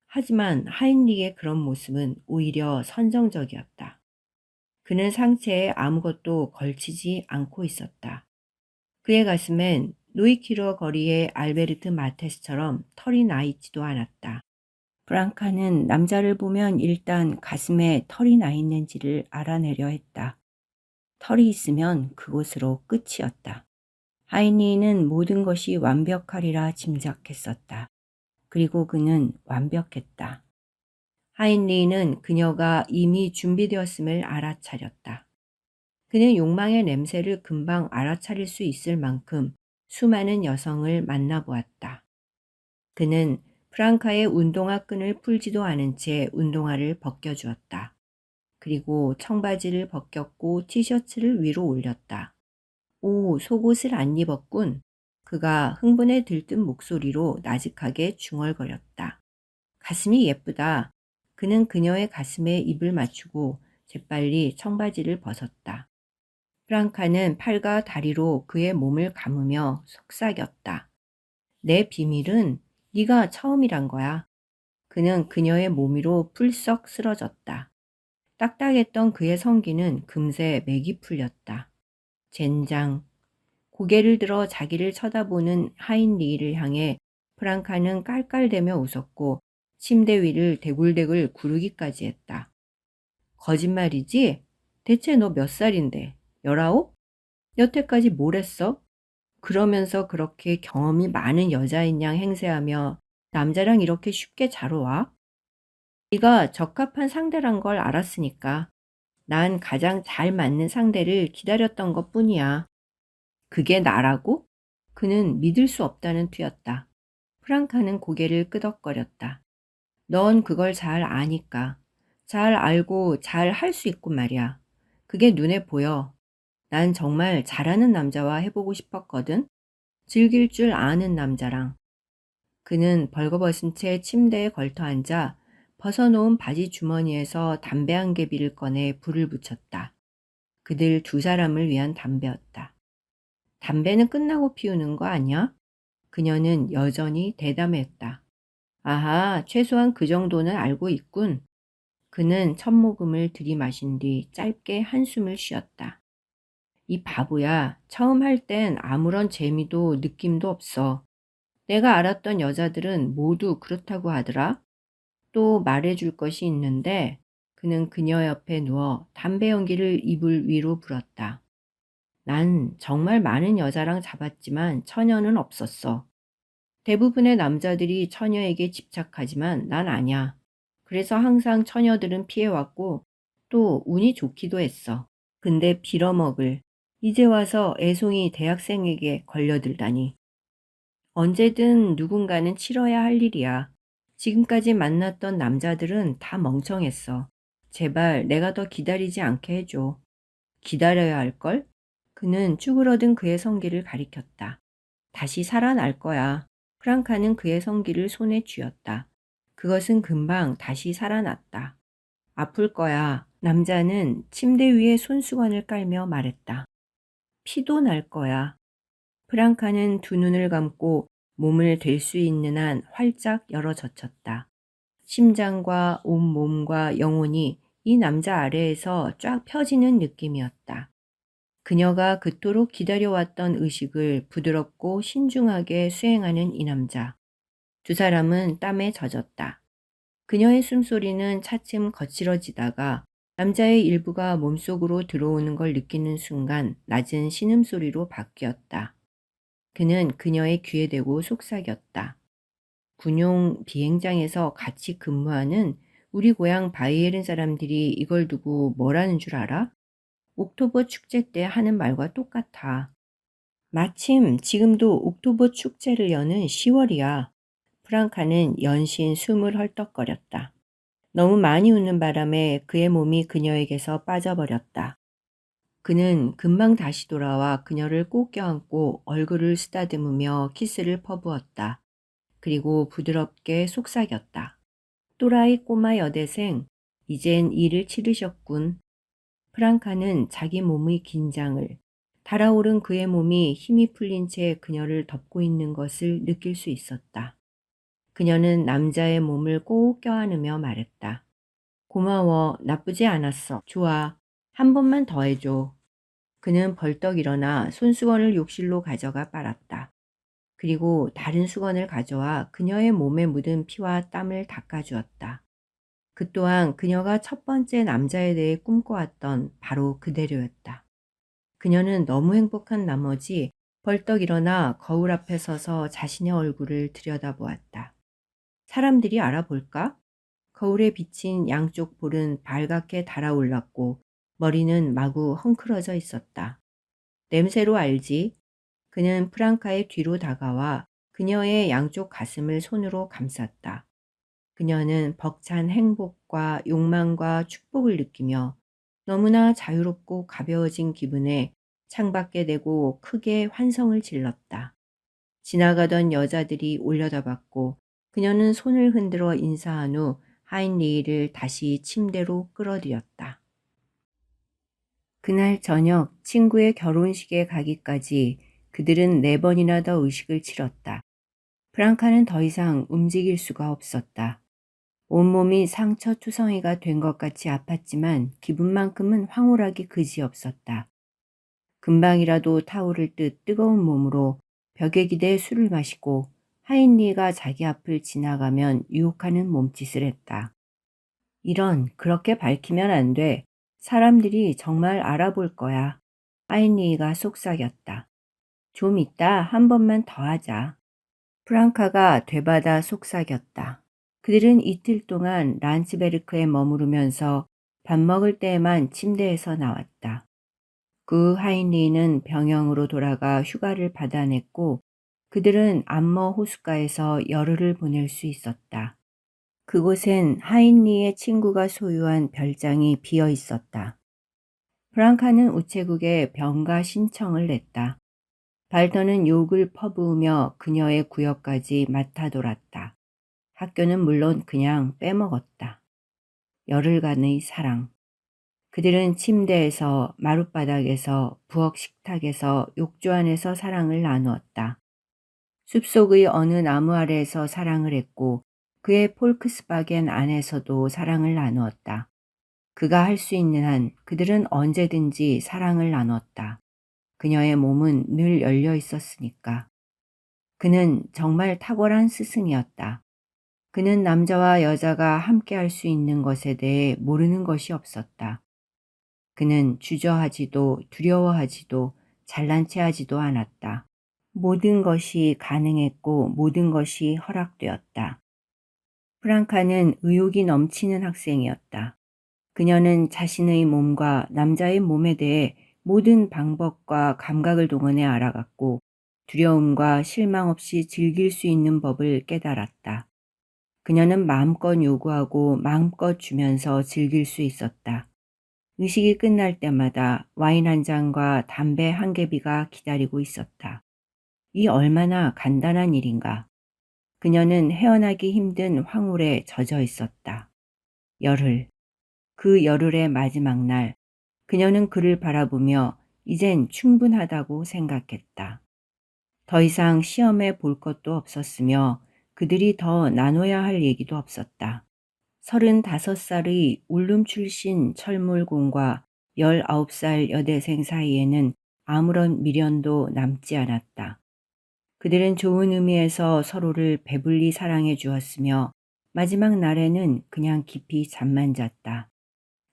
하지만 하인릭의 그런 모습은 오히려 선정적이었다. 그는 상체에 아무것도 걸치지 않고 있었다. 그의 가슴엔 노이키르 거리의 알베르트 마테스처럼 털이 나 있지도 않았다. 프랑카는 남자를 보면 일단 가슴에 털이 나 있는지를 알아내려 했다. 털이 있으면 그곳으로 끝이었다. 하이니는 모든 것이 완벽하리라 짐작했었다. 그리고 그는 완벽했다. 하인리는 그녀가 이미 준비되었음을 알아차렸다. 그는 욕망의 냄새를 금방 알아차릴 수 있을 만큼 수많은 여성을 만나보았다. 그는 프랑카의 운동화 끈을 풀지도 않은 채 운동화를 벗겨주었다. 그리고 청바지를 벗겼고 티셔츠를 위로 올렸다. 오, 속옷을 안 입었군. 그가 흥분에 들뜬 목소리로 나직하게 중얼거렸다. 가슴이 예쁘다. 그는 그녀의 가슴에 입을 맞추고 재빨리 청바지를 벗었다. 프랑카는 팔과 다리로 그의 몸을 감으며 속삭였다. 내 비밀은 네가 처음이란 거야. 그는 그녀의 몸 위로 풀썩 쓰러졌다. 딱딱했던 그의 성기는 금세 맥이 풀렸다. 젠장. 고개를 들어 자기를 쳐다보는 하인리를 향해 프랑카는 깔깔대며 웃었고 침대 위를 대굴대굴 구르기까지 했다. 거짓말이지? 대체 너 몇 살인데? 19? 여태까지 뭘 했어? 그러면서 그렇게 경험이 많은 여자인 양 행세하며 남자랑 이렇게 쉽게 자러 와? 네가 적합한 상대란 걸 알았으니까 난 가장 잘 맞는 상대를 기다렸던 것 뿐이야. 그게 나라고? 그는 믿을 수 없다는 투였다. 프랑카는 고개를 끄덕거렸다. 넌 그걸 잘 아니까. 잘 알고 잘 할 수 있고 말이야. 그게 눈에 보여. 난 정말 잘하는 남자와 해보고 싶었거든. 즐길 줄 아는 남자랑. 그는 벌거벗은 채 침대에 걸터 앉아 벗어놓은 바지 주머니에서 담배 한 개비를 꺼내 불을 붙였다. 그들 2사람을 위한 담배였다. 담배는 끝나고 피우는 거 아니야? 그녀는 여전히 대담했다. 아하, 최소한 그 정도는 알고 있군. 그는 첫 모금을 들이마신 뒤 짧게 한숨을 쉬었다. 이 바보야, 처음 할 땐 아무런 재미도 느낌도 없어. 내가 알았던 여자들은 모두 그렇다고 하더라. 또 말해줄 것이 있는데 그는 그녀 옆에 누워 담배 연기를 이불 위로 불었다. 난 정말 많은 여자랑 잡았지만 처녀는 없었어. 대부분의 남자들이 처녀에게 집착하지만 난 아냐. 그래서 항상 처녀들은 피해왔고 또 운이 좋기도 했어. 근데 빌어먹을. 이제 와서 애송이 대학생에게 걸려들다니. 언제든 누군가는 치러야 할 일이야. 지금까지 만났던 남자들은 다 멍청했어. 제발 내가 더 기다리지 않게 해줘. 기다려야 할걸? 그는 쭈그러든 그의 성기를 가리켰다. 다시 살아날 거야. 프랑카는 그의 성기를 손에 쥐었다. 그것은 금방 다시 살아났다. 아플 거야. 남자는 침대 위에 손수건을 깔며 말했다. 피도 날 거야. 프랑카는 두 눈을 감고 몸을 댈 수 있는 한 활짝 열어 젖혔다. 심장과 온몸과 영혼이 이 남자 아래에서 쫙 펴지는 느낌이었다. 그녀가 그토록 기다려왔던 의식을 부드럽고 신중하게 수행하는 이 남자. 두 사람은 땀에 젖었다. 그녀의 숨소리는 차츰 거칠어지다가 남자의 일부가 몸속으로 들어오는 걸 느끼는 순간 낮은 신음소리로 바뀌었다. 그는 그녀의 귀에 대고 속삭였다. 군용 비행장에서 같이 근무하는 우리 고향 바이에른 사람들이 이걸 두고 뭐라는 줄 알아? 옥토버 축제 때 하는 말과 똑같아. 마침 지금도 옥토버 축제를 여는 10월이야. 프랑카는 연신 숨을 헐떡거렸다. 너무 많이 웃는 바람에 그의 몸이 그녀에게서 빠져버렸다. 그는 금방 다시 돌아와 그녀를 꼭 껴안고 얼굴을 쓰다듬으며 키스를 퍼부었다. 그리고 부드럽게 속삭였다. 또라이 꼬마 여대생, 이젠 일을 치르셨군. 프랑카는 자기 몸의 긴장을, 달아오른 그의 몸이 힘이 풀린 채 그녀를 덮고 있는 것을 느낄 수 있었다. 그녀는 남자의 몸을 꼭 껴안으며 말했다. 고마워, 나쁘지 않았어. 좋아, 한 번만 더 해줘. 그는 벌떡 일어나 손수건을 욕실로 가져가 빨았다. 그리고 다른 수건을 가져와 그녀의 몸에 묻은 피와 땀을 닦아주었다. 그 또한 그녀가 첫 번째 남자에 대해 꿈꿔왔던 바로 그대로였다. 그녀는 너무 행복한 나머지 벌떡 일어나 거울 앞에 서서 자신의 얼굴을 들여다보았다. 사람들이 알아볼까? 거울에 비친 양쪽 볼은 발갛게 달아올랐고 머리는 마구 헝클어져 있었다. 냄새로 알지? 그는 프랑카의 뒤로 다가와 그녀의 양쪽 가슴을 손으로 감쌌다. 그녀는 벅찬 행복과 욕망과 축복을 느끼며 너무나 자유롭고 가벼워진 기분에 창밖에 대고 크게 환성을 질렀다. 지나가던 여자들이 올려다봤고 그녀는 손을 흔들어 인사한 후 하인리히를 다시 침대로 끌어들였다. 그날 저녁 친구의 결혼식에 가기까지 그들은 4번이나 더 의식을 치렀다. 프랑카는 더 이상 움직일 수가 없었다. 온몸이 상처투성이가 된 것 같이 아팠지만 기분만큼은 황홀하기 그지없었다. 금방이라도 타오를 듯 뜨거운 몸으로 벽에 기대 술을 마시고 하인리가 자기 앞을 지나가면 유혹하는 몸짓을 했다. 이런, 그렇게 밝히면 안 돼. 사람들이 정말 알아볼 거야. 하인리가 속삭였다. 좀 이따 한 번만 더 하자. 프랑카가 되받아 속삭였다. 그들은 이틀 동안 란츠베르크에 머무르면서 밥 먹을 때에만 침대에서 나왔다. 그 하인리는 병영으로 돌아가 휴가를 받아냈고 그들은 암머 호숫가에서 열흘을 보낼 수 있었다. 그곳엔 하인리의 친구가 소유한 별장이 비어 있었다. 프랑카는 우체국에 병가 신청을 냈다. 발더는 욕을 퍼부으며 그녀의 구역까지 맡아돌았다. 학교는 물론 그냥 빼먹었다. 열흘간의 사랑. 그들은 침대에서, 마룻바닥에서, 부엌 식탁에서, 욕조 안에서 사랑을 나누었다. 숲속의 어느 나무 아래에서 사랑을 했고 그의 폴크스바겐 안에서도 사랑을 나누었다. 그가 할 수 있는 한 그들은 언제든지 사랑을 나눴다. 그녀의 몸은 늘 열려 있었으니까. 그는 정말 탁월한 스승이었다. 그는 남자와 여자가 함께 할 수 있는 것에 대해 모르는 것이 없었다. 그는 주저하지도 두려워하지도 잘난 체하지도 않았다. 모든 것이 가능했고 모든 것이 허락되었다. 프랑카는 의욕이 넘치는 학생이었다. 그녀는 자신의 몸과 남자의 몸에 대해 모든 방법과 감각을 동원해 알아갔고 두려움과 실망 없이 즐길 수 있는 법을 깨달았다. 그녀는 마음껏 요구하고 마음껏 주면서 즐길 수 있었다. 의식이 끝날 때마다 와인 한 잔과 담배 한 개비가 기다리고 있었다. 이 얼마나 간단한 일인가. 그녀는 헤어나기 힘든 황홀에 젖어 있었다. 열흘. 그 열흘의 마지막 날, 그녀는 그를 바라보며 이젠 충분하다고 생각했다. 더 이상 시험해 볼 것도 없었으며 그들이 더 나눠야 할 얘기도 없었다. 35살의 울름 출신 철물공과 19살 여대생 사이에는 아무런 미련도 남지 않았다. 그들은 좋은 의미에서 서로를 배불리 사랑해 주었으며 마지막 날에는 그냥 깊이 잠만 잤다.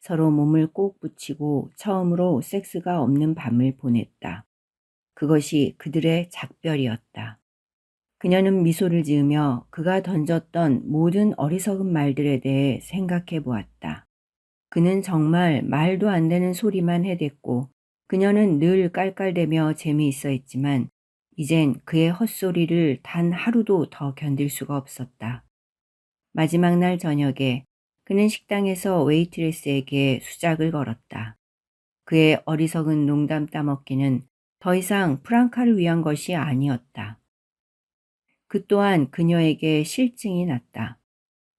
서로 몸을 꼭 붙이고 처음으로 섹스가 없는 밤을 보냈다. 그것이 그들의 작별이었다. 그녀는 미소를 지으며 그가 던졌던 모든 어리석은 말들에 대해 생각해 보았다. 그는 정말 말도 안 되는 소리만 해댔고 그녀는 늘 깔깔대며 재미있어 했지만 이젠 그의 헛소리를 단 하루도 더 견딜 수가 없었다. 마지막 날 저녁에 그는 식당에서 웨이트레스에게 수작을 걸었다. 그의 어리석은 농담 따먹기는 더 이상 프랑카를 위한 것이 아니었다. 그 또한 그녀에게 실증이 났다.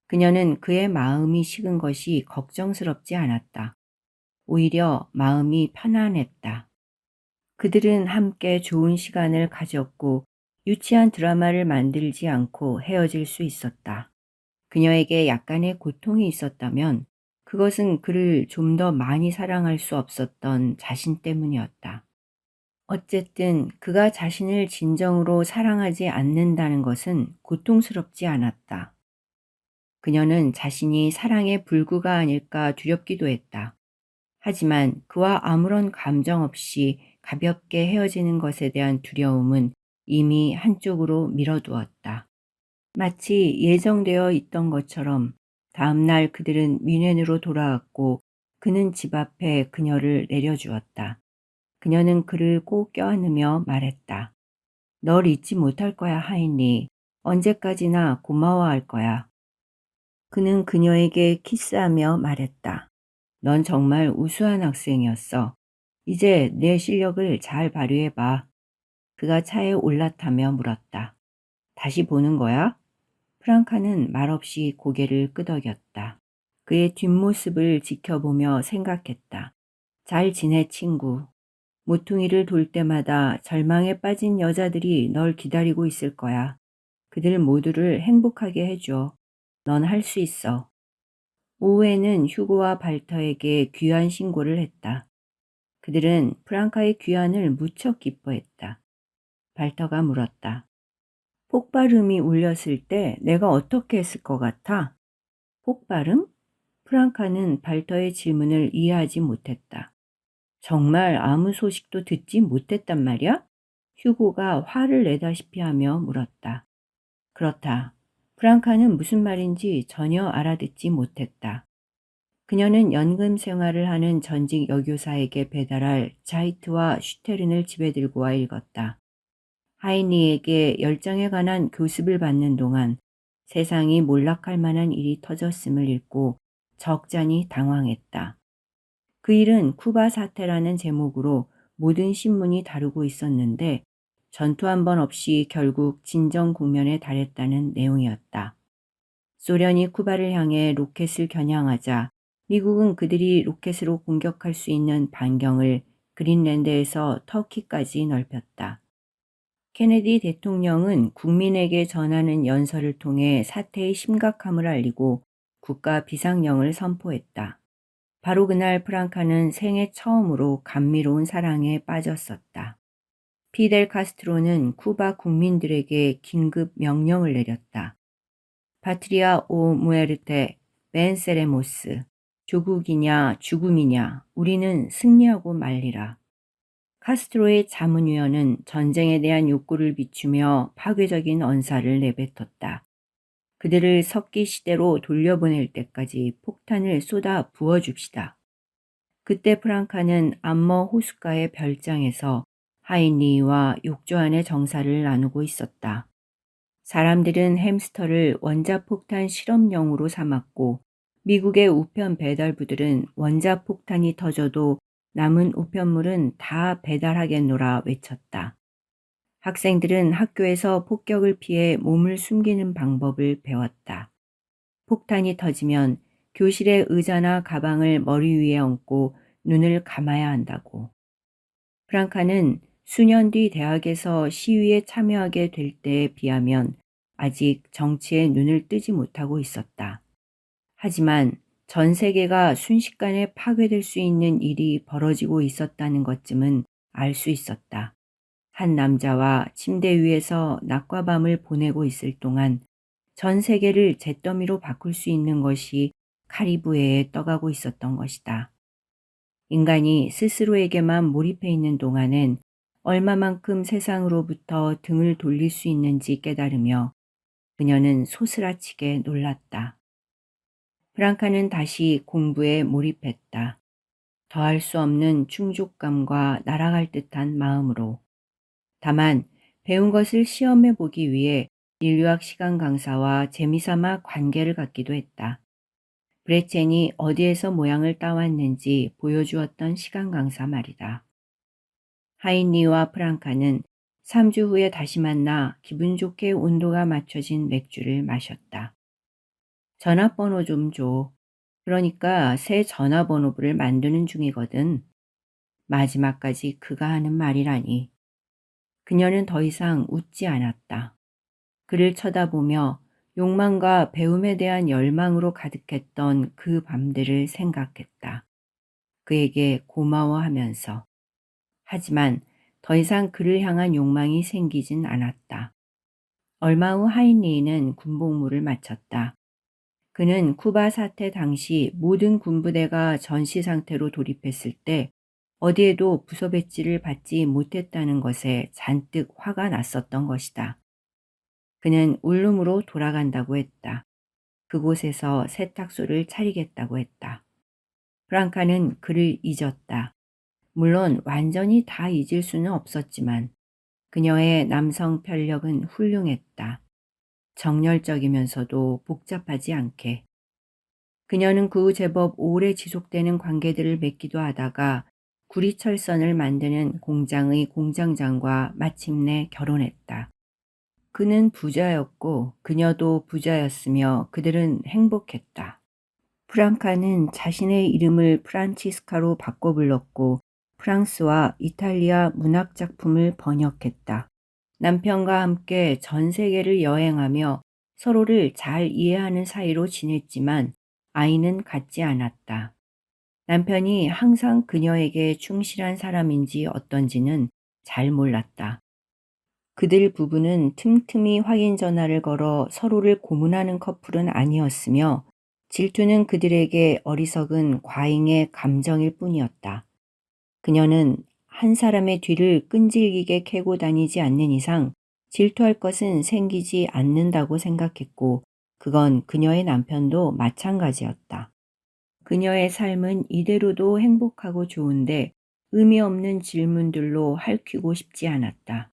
그녀는 그의 마음이 식은 것이 걱정스럽지 않았다. 오히려 마음이 편안했다. 그들은 함께 좋은 시간을 가졌고 유치한 드라마를 만들지 않고 헤어질 수 있었다. 그녀에게 약간의 고통이 있었다면 그것은 그를 좀 더 많이 사랑할 수 없었던 자신 때문이었다. 어쨌든 그가 자신을 진정으로 사랑하지 않는다는 것은 고통스럽지 않았다. 그녀는 자신이 사랑의 불구가 아닐까 두렵기도 했다. 하지만 그와 아무런 감정 없이 가볍게 헤어지는 것에 대한 두려움은 이미 한쪽으로 밀어두었다. 마치 예정되어 있던 것처럼 다음 날 그들은 뮌헨으로 돌아왔고 그는 집 앞에 그녀를 내려주었다. 그녀는 그를 꼭 껴안으며 말했다. 널 잊지 못할 거야, 하인리. 언제까지나 고마워할 거야. 그는 그녀에게 키스하며 말했다. 넌 정말 우수한 학생이었어. 이제 내 실력을 잘 발휘해봐. 그가 차에 올라타며 물었다. 다시 보는 거야? 프랑카는 말없이 고개를 끄덕였다. 그의 뒷모습을 지켜보며 생각했다. 잘 지내, 친구. 모퉁이를 돌 때마다 절망에 빠진 여자들이 널 기다리고 있을 거야. 그들 모두를 행복하게 해줘. 넌 할 수 있어. 오후에는 휴고와 발터에게 귀환 신고를 했다. 그들은 프랑카의 귀환을 무척 기뻐했다. 발터가 물었다. 폭발음이 울렸을 때 내가 어떻게 했을 것 같아? 폭발음? 프랑카는 발터의 질문을 이해하지 못했다. 정말 아무 소식도 듣지 못했단 말이야? 휴고가 화를 내다시피 하며 물었다. 그렇다. 프랑카는 무슨 말인지 전혀 알아듣지 못했다. 그녀는 연금 생활을 하는 전직 여교사에게 배달할 자이트와 슈테른을 집에 들고 와 읽었다. 하이니에게 열정에 관한 교습을 받는 동안 세상이 몰락할 만한 일이 터졌음을 읽고 적잖이 당황했다. 그 일은 쿠바 사태라는 제목으로 모든 신문이 다루고 있었는데 전투 한 번 없이 결국 진정 국면에 달했다는 내용이었다. 소련이 쿠바를 향해 로켓을 겨냥하자 미국은 그들이 로켓으로 공격할 수 있는 반경을 그린랜드에서 터키까지 넓혔다. 케네디 대통령은 국민에게 전하는 연설을 통해 사태의 심각함을 알리고 국가 비상령을 선포했다. 바로 그날 프랑카는 생애 처음으로 감미로운 사랑에 빠졌었다. 피델 카스트로는 쿠바 국민들에게 긴급 명령을 내렸다. 파트리아 오 무에르테 벤세레모스, 조국이냐 죽음이냐 우리는 승리하고 말리라. 카스트로의 자문위원은 전쟁에 대한 욕구를 비추며 파괴적인 언사를 내뱉었다. 그들을 석기 시대로 돌려보낼 때까지 폭탄을 쏟아 부어줍시다. 그때 프랑카는 암머 호숫가의 별장에서 하이니와 욕조 안의 정사를 나누고 있었다. 사람들은 햄스터를 원자폭탄 실험용으로 삼았고 미국의 우편 배달부들은 원자폭탄이 터져도 남은 우편물은 다 배달하겠노라 외쳤다. 학생들은 학교에서 폭격을 피해 몸을 숨기는 방법을 배웠다. 폭탄이 터지면 교실의 의자나 가방을 머리 위에 얹고 눈을 감아야 한다고. 프랑카는 수년 뒤 대학에서 시위에 참여하게 될 때에 비하면 아직 정치에 눈을 뜨지 못하고 있었다. 하지만 전 세계가 순식간에 파괴될 수 있는 일이 벌어지고 있었다는 것쯤은 알 수 있었다. 한 남자와 침대 위에서 낮과 밤을 보내고 있을 동안 전 세계를 잿더미로 바꿀 수 있는 것이 카리브해에 떠가고 있었던 것이다. 인간이 스스로에게만 몰입해 있는 동안엔 얼마만큼 세상으로부터 등을 돌릴 수 있는지 깨달으며 그녀는 소스라치게 놀랐다. 프랑카는 다시 공부에 몰입했다. 더할 수 없는 충족감과 날아갈 듯한 마음으로. 다만 배운 것을 시험해 보기 위해 인류학 시간 강사와 재미삼아 관계를 갖기도 했다. 브레첸이 어디에서 모양을 따왔는지 보여주었던 시간 강사 말이다. 하인리와 프랑카는 3주 후에 다시 만나 기분 좋게 온도가 맞춰진 맥주를 마셨다. 전화번호 좀 줘. 그러니까 새 전화번호부를 만드는 중이거든. 마지막까지 그가 하는 말이라니. 그녀는 더 이상 웃지 않았다. 그를 쳐다보며 욕망과 배움에 대한 열망으로 가득했던 그 밤들을 생각했다. 그에게 고마워하면서. 하지만 더 이상 그를 향한 욕망이 생기진 않았다. 얼마 후 하인리는 군복무를 마쳤다. 그는 쿠바 사태 당시 모든 군부대가 전시 상태로 돌입했을 때 어디에도 부서 배지를 받지 못했다는 것에 잔뜩 화가 났었던 것이다. 그는 울룸으로 돌아간다고 했다. 그곳에서 세탁소를 차리겠다고 했다. 프랑카는 그를 잊었다. 물론 완전히 다 잊을 수는 없었지만 그녀의 남성 편력은 훌륭했다. 정열적이면서도 복잡하지 않게. 그녀는 그 후 제법 오래 지속되는 관계들을 맺기도 하다가 구리철선을 만드는 공장의 공장장과 마침내 결혼했다. 그는 부자였고 그녀도 부자였으며 그들은 행복했다. 프랑카는 자신의 이름을 프란치스카로 바꿔 불렀고 프랑스와 이탈리아 문학 작품을 번역했다. 남편과 함께 전 세계를 여행하며 서로를 잘 이해하는 사이로 지냈지만 아이는 갖지 않았다. 남편이 항상 그녀에게 충실한 사람인지 어떤지는 잘 몰랐다. 그들 부부는 틈틈이 확인 전화를 걸어 서로를 고문하는 커플은 아니었으며 질투는 그들에게 어리석은 과잉의 감정일 뿐이었다. 그녀는 한 사람의 뒤를 끈질기게 캐고 다니지 않는 이상 질투할 것은 생기지 않는다고 생각했고 그건 그녀의 남편도 마찬가지였다. 그녀의 삶은 이대로도 행복하고 좋은데 의미 없는 질문들로 핥히고 싶지 않았다.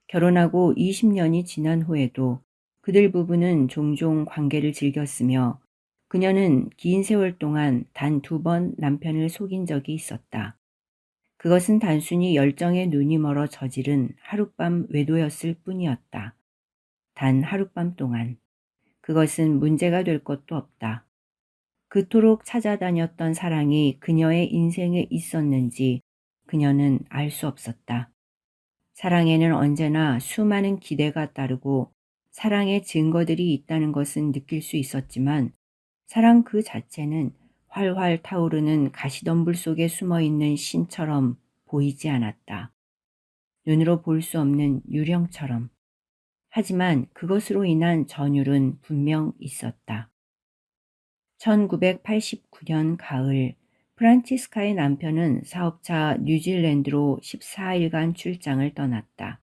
결혼하고 20년이 지난 후에도 그들 부부는 종종 관계를 즐겼으며 그녀는 긴 세월 동안 단 2번 남편을 속인 적이 있었다. 그것은 단순히 열정에 눈이 멀어 저지른 하룻밤 외도였을 뿐이었다. 단 하룻밤 동안. 그것은 문제가 될 것도 없다. 그토록 찾아다녔던 사랑이 그녀의 인생에 있었는지 그녀는 알 수 없었다. 사랑에는 언제나 수많은 기대가 따르고 사랑의 증거들이 있다는 것은 느낄 수 있었지만 사랑 그 자체는 활활 타오르는 가시덤불 속에 숨어있는 신처럼 보이지 않았다. 눈으로 볼 수 없는 유령처럼. 하지만 그것으로 인한 전율은 분명 있었다. 1989년 가을 프란치스카의 남편은 사업차 뉴질랜드로 14일간 출장을 떠났다.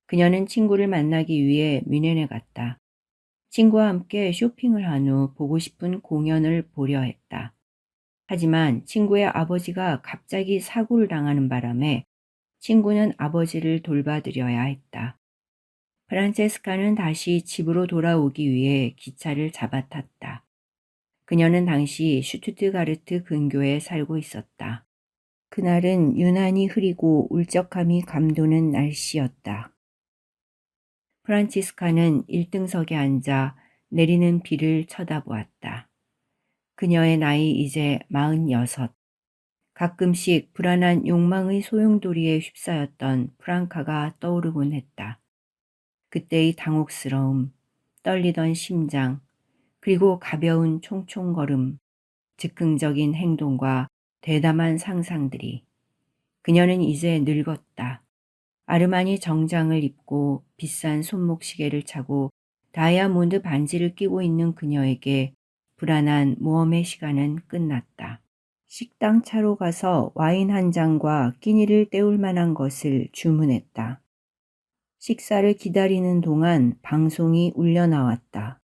그녀는 친구를 만나기 위해 뮌헨에 갔다. 친구와 함께 쇼핑을 한 후 보고 싶은 공연을 보려 했다. 하지만 친구의 아버지가 갑자기 사고를 당하는 바람에 친구는 아버지를 돌봐드려야 했다. 프란체스카는 다시 집으로 돌아오기 위해 기차를 잡아탔다. 그녀는 당시 슈투트가르트 근교에 살고 있었다. 그날은 유난히 흐리고 울적함이 감도는 날씨였다. 프란치스카는 1등석에 앉아 내리는 비를 쳐다보았다. 그녀의 나이 이제 46. 가끔씩 불안한 욕망의 소용돌이에 휩싸였던 프랑카가 떠오르곤 했다. 그때의 당혹스러움, 떨리던 심장, 그리고 가벼운 총총걸음, 즉흥적인 행동과 대담한 상상들이. 그녀는 이제 늙었다. 아르마니 정장을 입고 비싼 손목시계를 차고 다이아몬드 반지를 끼고 있는 그녀에게 불안한 모험의 시간은 끝났다. 식당 차로 가서 와인 한 잔과 끼니를 때울 만한 것을 주문했다. 식사를 기다리는 동안 방송이 울려 나왔다.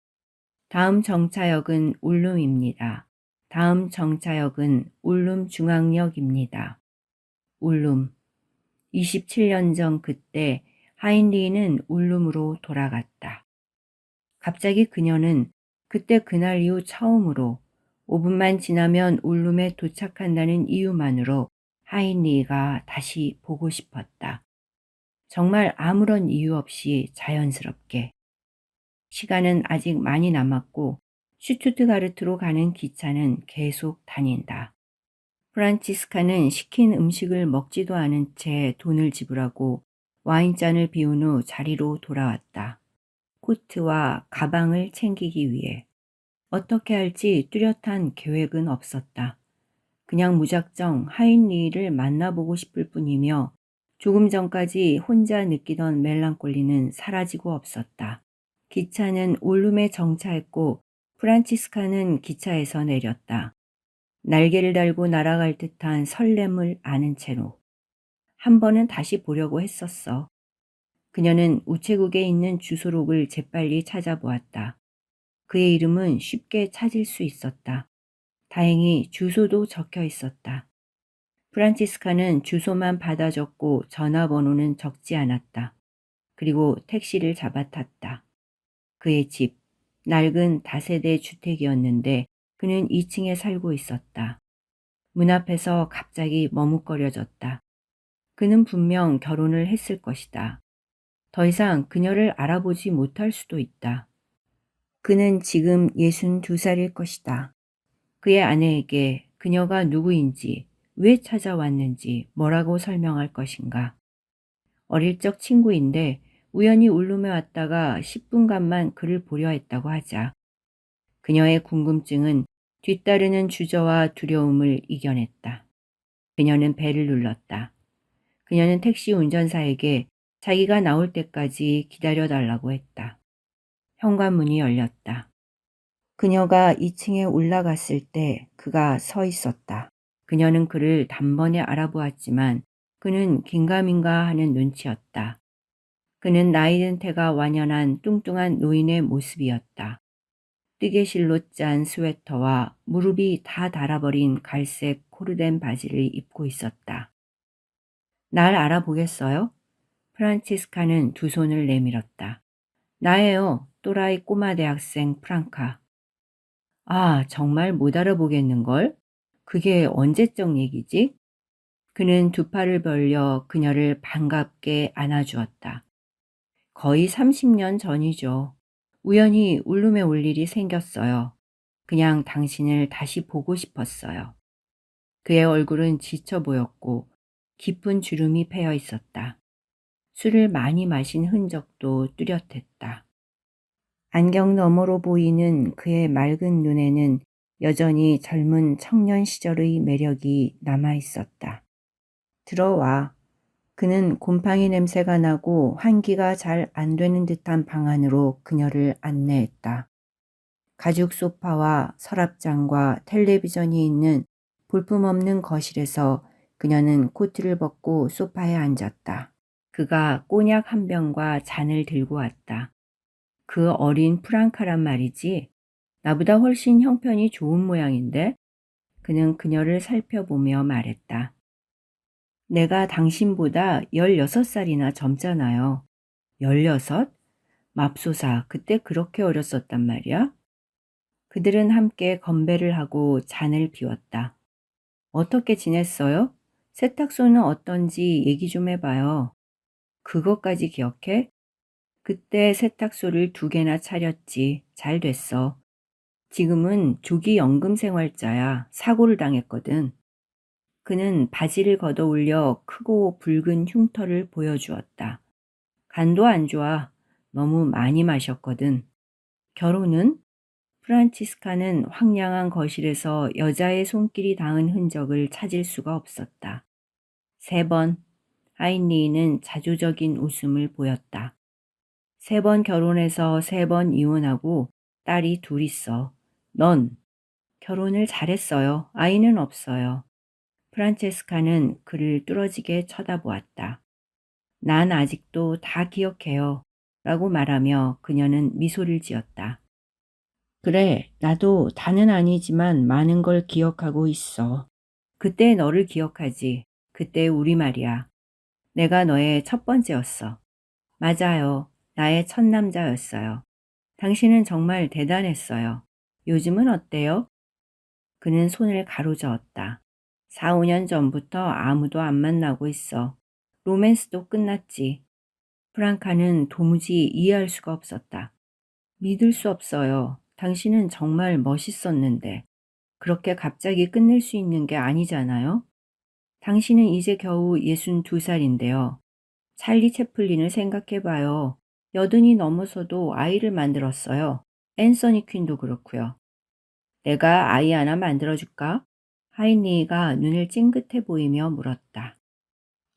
다음 정차역은 울룸입니다. 다음 정차역은 울룸 중앙역입니다. 울룸. 27년 전 그때 하인리는 울룸으로 돌아갔다. 갑자기 그녀는 그때 그날 이후 처음으로 5분만 지나면 울룸에 도착한다는 이유만으로 하인리가 다시 보고 싶었다. 정말 아무런 이유 없이 자연스럽게. 시간은 아직 많이 남았고 슈투트가르트로 가는 기차는 계속 다닌다. 프란치스카는 시킨 음식을 먹지도 않은 채 돈을 지불하고 와인잔을 비운 후 자리로 돌아왔다. 코트와 가방을 챙기기 위해. 어떻게 할지 뚜렷한 계획은 없었다. 그냥 무작정 하인리를 만나보고 싶을 뿐이며 조금 전까지 혼자 느끼던 멜랑콜리는 사라지고 없었다. 기차는 울룸에 정차했고 프란치스카는 기차에서 내렸다. 날개를 달고 날아갈 듯한 설렘을 아는 채로. 한 번은 다시 보려고 했었어. 그녀는 우체국에 있는 주소록을 재빨리 찾아보았다. 그의 이름은 쉽게 찾을 수 있었다. 다행히 주소도 적혀 있었다. 프란치스카는 주소만 받아 적고 전화번호는 적지 않았다. 그리고 택시를 잡아탔다. 그의 집, 낡은 다세대 주택이었는데 그는 2층에 살고 있었다. 문 앞에서 갑자기 머뭇거려졌다. 그는 분명 결혼을 했을 것이다. 더 이상 그녀를 알아보지 못할 수도 있다. 그는 지금 62살일 것이다. 그의 아내에게 그녀가 누구인지, 왜 찾아왔는지 뭐라고 설명할 것인가. 어릴 적 친구인데 우연히 울룸에 왔다가 10분간만 그를 보려 했다고 하자. 그녀의 궁금증은 뒤따르는 주저와 두려움을 이겨냈다. 그녀는 벨을 눌렀다. 그녀는 택시 운전사에게 자기가 나올 때까지 기다려달라고 했다. 현관문이 열렸다. 그녀가 2층에 올라갔을 때 그가 서 있었다. 그녀는 그를 단번에 알아보았지만 그는 긴가민가 하는 눈치였다. 그는 나이든 태가 완연한 뚱뚱한 노인의 모습이었다. 뜨개실로 짠 스웨터와 무릎이 다 닳아버린 갈색 코르덴 바지를 입고 있었다. 날 알아보겠어요? 프란치스카는 두 손을 내밀었다. 나예요. 또라이 꼬마 대학생 프랑카. 아, 정말 못 알아보겠는걸? 그게 언제적 얘기지? 그는 두 팔을 벌려 그녀를 반갑게 안아주었다. 거의 30년 전이죠. 우연히 울룸에 올 일이 생겼어요. 그냥 당신을 다시 보고 싶었어요. 그의 얼굴은 지쳐 보였고 깊은 주름이 패여 있었다. 술을 많이 마신 흔적도 뚜렷했다. 안경 너머로 보이는 그의 맑은 눈에는 여전히 젊은 청년 시절의 매력이 남아 있었다. 들어와. 그는 곰팡이 냄새가 나고 환기가 잘 안 되는 듯한 방 안으로 그녀를 안내했다. 가죽 소파와 서랍장과 텔레비전이 있는 볼품없는 거실에서 그녀는 코트를 벗고 소파에 앉았다. 그가 꼬냑 한 병과 잔을 들고 왔다. 그 어린 프랑카란 말이지. 나보다 훨씬 형편이 좋은 모양인데? 그는 그녀를 살펴보며 말했다. 내가 당신보다 16살이나 젊잖아요. 16? 맙소사, 그때 그렇게 어렸었단 말이야? 그들은 함께 건배를 하고 잔을 비웠다. 어떻게 지냈어요? 세탁소는 어떤지 얘기 좀 해봐요. 그것까지 기억해? 그때 세탁소를 2개나 차렸지. 잘 됐어. 지금은 조기 연금 생활자야. 사고를 당했거든. 그는 바지를 걷어 올려 크고 붉은 흉터를 보여주었다. 간도 안 좋아. 너무 많이 마셨거든. 결혼은? 프란치스카는 황량한 거실에서 여자의 손길이 닿은 흔적을 찾을 수가 없었다. 3번. 하인리히는 자조적인 웃음을 보였다. 3번 결혼해서 3번 이혼하고 딸이 둘 있어. 넌 결혼을 잘했어요. 아이는 없어요. 프란체스카는 그를 뚫어지게 쳐다보았다. 난 아직도 다 기억해요. 라고 말하며 그녀는 미소를 지었다. 그래, 나도 다는 아니지만 많은 걸 기억하고 있어. 그때 너를 기억하지. 그때 우리 말이야. 내가 너의 첫 번째였어. 맞아요. 나의 첫 남자였어요. 당신은 정말 대단했어요. 요즘은 어때요? 그는 손을 가로저었다. 4, 5년 전부터 아무도 안 만나고 있어. 로맨스도 끝났지. 프랑카는 도무지 이해할 수가 없었다. 믿을 수 없어요. 당신은 정말 멋있었는데. 그렇게 갑자기 끝낼 수 있는 게 아니잖아요? 당신은 이제 겨우 62살인데요. 찰리 채플린을 생각해봐요. 80이 넘어서도 아이를 만들었어요. 앤서니 퀸도 그렇고요. 내가 아이 하나 만들어줄까? 하인리가 눈을 찡긋해 보이며 물었다.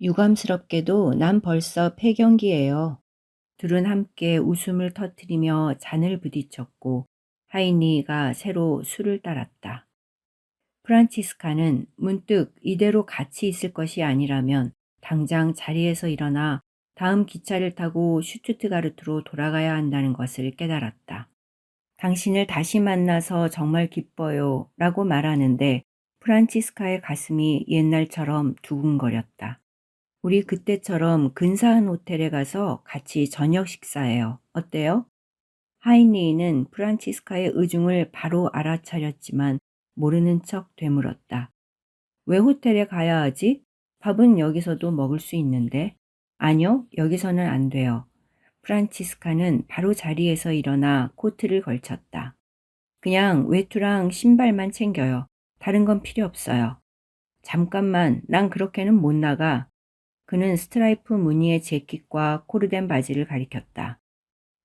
유감스럽게도 난 벌써 폐경기예요. 둘은 함께 웃음을 터뜨리며 잔을 부딪혔고 하인리가 새로 술을 따랐다. 프란치스카는 문득 이대로 같이 있을 것이 아니라면 당장 자리에서 일어나 다음 기차를 타고 슈투트가르트로 돌아가야 한다는 것을 깨달았다. 당신을 다시 만나서 정말 기뻐요 라고 말하는데 프란치스카의 가슴이 옛날처럼 두근거렸다. 우리 그때처럼 근사한 호텔에 가서 같이 저녁 식사해요. 어때요? 하인리히는 프란치스카의 의중을 바로 알아차렸지만 모르는 척 되물었다. 왜 호텔에 가야 하지? 밥은 여기서도 먹을 수 있는데. 아니요, 여기서는 안 돼요. 프란치스카는 바로 자리에서 일어나 코트를 걸쳤다. 그냥 외투랑 신발만 챙겨요. 다른 건 필요 없어요. 잠깐만, 난 그렇게는 못 나가. 그는 스트라이프 무늬의 재킷과 코르덴 바지를 가리켰다.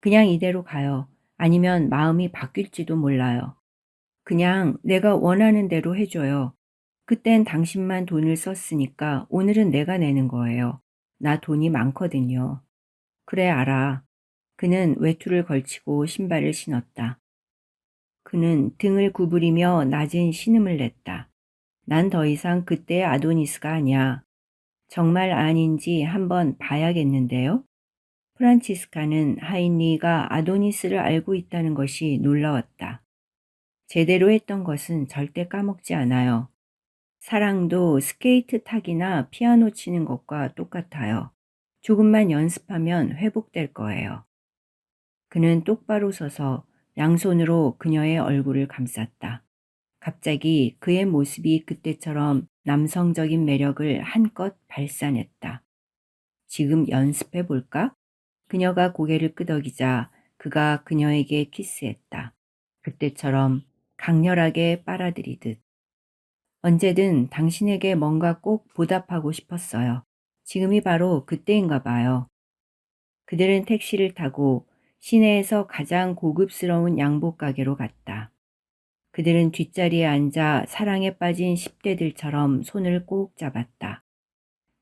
그냥 이대로 가요. 아니면 마음이 바뀔지도 몰라요. 그냥 내가 원하는 대로 해줘요. 그땐 당신만 돈을 썼으니까 오늘은 내가 내는 거예요. 나 돈이 많거든요. 그래, 알아. 그는 외투를 걸치고 신발을 신었다. 그는 등을 구부리며 낮은 신음을 냈다. 난 더 이상 그때의 아도니스가 아니야. 정말 아닌지 한번 봐야겠는데요. 프란치스카는 하인리가 아도니스를 알고 있다는 것이 놀라웠다. 제대로 했던 것은 절대 까먹지 않아요. 사랑도 스케이트 타기나 피아노 치는 것과 똑같아요. 조금만 연습하면 회복될 거예요. 그는 똑바로 서서 양손으로 그녀의 얼굴을 감쌌다. 갑자기 그의 모습이 그때처럼 남성적인 매력을 한껏 발산했다. 지금 연습해 볼까? 그녀가 고개를 끄덕이자 그가 그녀에게 키스했다. 그때처럼 강렬하게 빨아들이듯. 언제든 당신에게 뭔가 꼭 보답하고 싶었어요. 지금이 바로 그때인가 봐요. 그들은 택시를 타고 시내에서 가장 고급스러운 양복 가게로 갔다. 그들은 뒷자리에 앉아 사랑에 빠진 10대들처럼 손을 꼭 잡았다.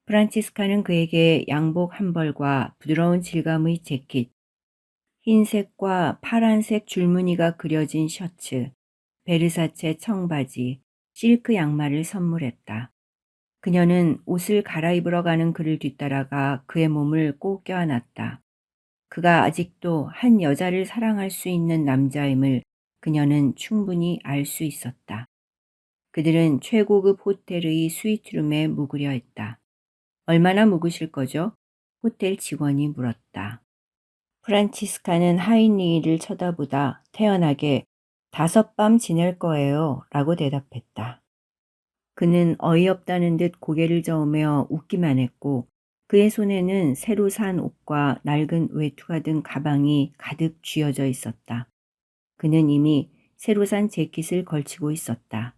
프란치스카는 그에게 양복 한 벌과 부드러운 질감의 재킷, 흰색과 파란색 줄무늬가 그려진 셔츠, 베르사체 청바지, 실크 양말을 선물했다. 그녀는 옷을 갈아입으러 가는 그를 뒤따라가 그의 몸을 꼭 껴안았다. 그가 아직도 한 여자를 사랑할 수 있는 남자임을 그녀는 충분히 알 수 있었다. 그들은 최고급 호텔의 스위트룸에 묵으려 했다. 얼마나 묵으실 거죠? 호텔 직원이 물었다. 프란치스카는 하인리히를 쳐다보다 태연하게 5밤 지낼 거예요 라고 대답했다. 그는 어이없다는 듯 고개를 저으며 웃기만 했고 그의 손에는 새로 산 옷과 낡은 외투가 든 가방이 가득 쥐어져 있었다. 그는 이미 새로 산 재킷을 걸치고 있었다.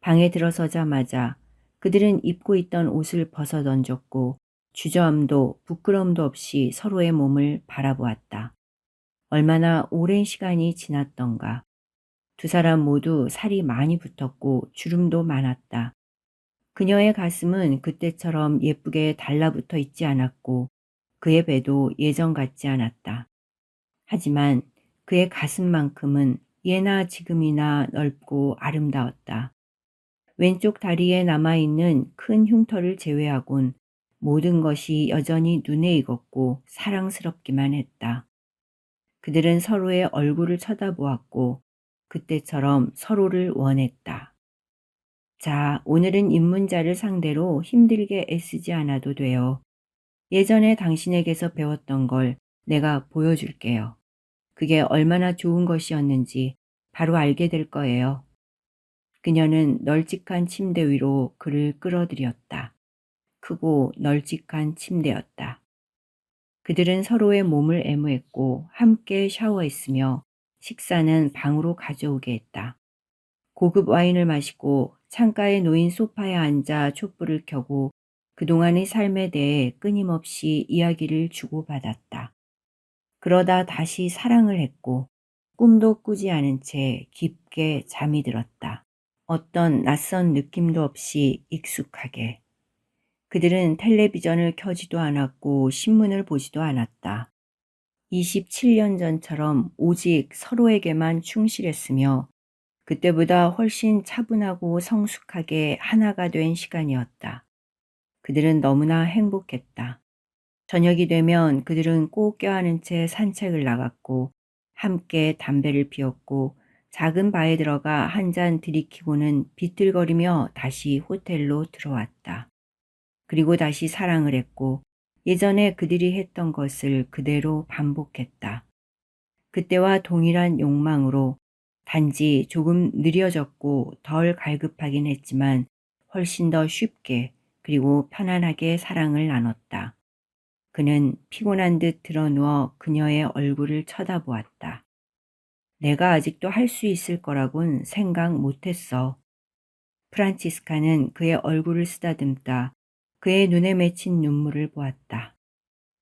방에 들어서자마자 그들은 입고 있던 옷을 벗어 던졌고 주저함도 부끄러움도 없이 서로의 몸을 바라보았다. 얼마나 오랜 시간이 지났던가. 두 사람 모두 살이 많이 붙었고 주름도 많았다. 그녀의 가슴은 그때처럼 예쁘게 달라붙어 있지 않았고 그의 배도 예전 같지 않았다. 하지만 그의 가슴만큼은 예나 지금이나 넓고 아름다웠다. 왼쪽 다리에 남아있는 큰 흉터를 제외하곤 모든 것이 여전히 눈에 익었고 사랑스럽기만 했다. 그들은 서로의 얼굴을 쳐다보았고 그때처럼 서로를 원했다. 자, 오늘은 입문자를 상대로 힘들게 애쓰지 않아도 돼요. 예전에 당신에게서 배웠던 걸 내가 보여줄게요. 그게 얼마나 좋은 것이었는지 바로 알게 될 거예요. 그녀는 널찍한 침대 위로 그를 끌어들였다. 크고 널찍한 침대였다. 그들은 서로의 몸을 애무했고 함께 샤워했으며 식사는 방으로 가져오게 했다. 고급 와인을 마시고 창가에 놓인 소파에 앉아 촛불을 켜고 그동안의 삶에 대해 끊임없이 이야기를 주고받았다. 그러다 다시 사랑을 했고 꿈도 꾸지 않은 채 깊게 잠이 들었다. 어떤 낯선 느낌도 없이 익숙하게. 그들은 텔레비전을 켜지도 않았고 신문을 보지도 않았다. 27년 전처럼 오직 서로에게만 충실했으며 그때보다 훨씬 차분하고 성숙하게 하나가 된 시간이었다. 그들은 너무나 행복했다. 저녁이 되면 그들은 꼭 껴안은 채 산책을 나갔고 함께 담배를 피웠고 작은 바에 들어가 한 잔 들이키고는 비틀거리며 다시 호텔로 들어왔다. 그리고 다시 사랑을 했고 예전에 그들이 했던 것을 그대로 반복했다. 그때와 동일한 욕망으로 단지 조금 느려졌고 덜 갈급하긴 했지만 훨씬 더 쉽게 그리고 편안하게 사랑을 나눴다. 그는 피곤한 듯 드러누워 그녀의 얼굴을 쳐다보았다. 내가 아직도 할 수 있을 거라곤 생각 못했어. 프란치스카는 그의 얼굴을 쓰다듬다 그의 눈에 맺힌 눈물을 보았다.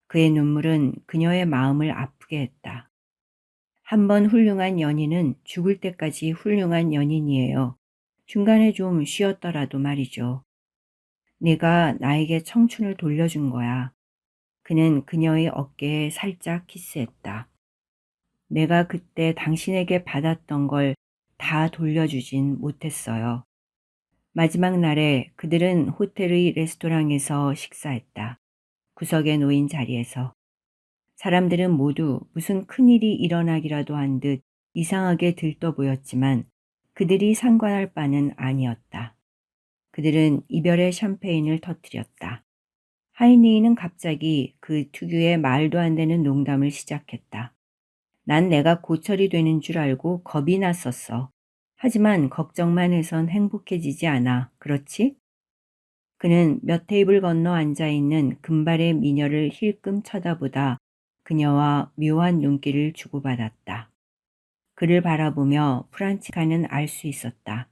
그의 눈물은 그녀의 마음을 아프게 했다. 한 번 훌륭한 연인은 죽을 때까지 훌륭한 연인이에요. 중간에 좀 쉬었더라도 말이죠. 네가 나에게 청춘을 돌려준 거야. 그는 그녀의 어깨에 살짝 키스했다. 내가 그때 당신에게 받았던 걸 다 돌려주진 못했어요. 마지막 날에 그들은 호텔의 레스토랑에서 식사했다. 구석에 놓인 자리에서. 사람들은 모두 무슨 큰일이 일어나기라도 한 듯 이상하게 들떠 보였지만 그들이 상관할 바는 아니었다. 그들은 이별의 샴페인을 터뜨렸다. 하이니는 갑자기 그 특유의 말도 안 되는 농담을 시작했다. 난 내가 고철이 되는 줄 알고 겁이 났었어. 하지만 걱정만 해선 행복해지지 않아. 그렇지? 그는 몇 테이블 건너 앉아있는 금발의 미녀를 힐끔 쳐다보다 그녀와 묘한 눈길을 주고받았다. 그를 바라보며 프란치카는 알 수 있었다.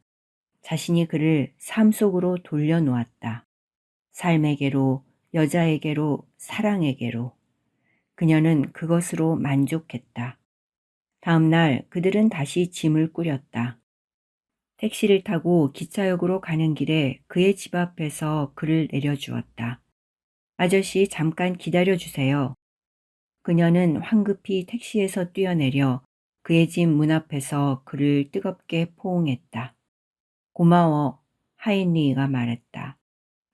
자신이 그를 삶 속으로 돌려놓았다. 삶에게로, 여자에게로, 사랑에게로. 그녀는 그것으로 만족했다. 다음 날 그들은 다시 짐을 꾸렸다. 택시를 타고 기차역으로 가는 길에 그의 집 앞에서 그를 내려주었다. 아저씨 잠깐 기다려주세요. 그녀는 황급히 택시에서 뛰어내려 그의 집 문 앞에서 그를 뜨겁게 포옹했다. 고마워, 하인리가 말했다.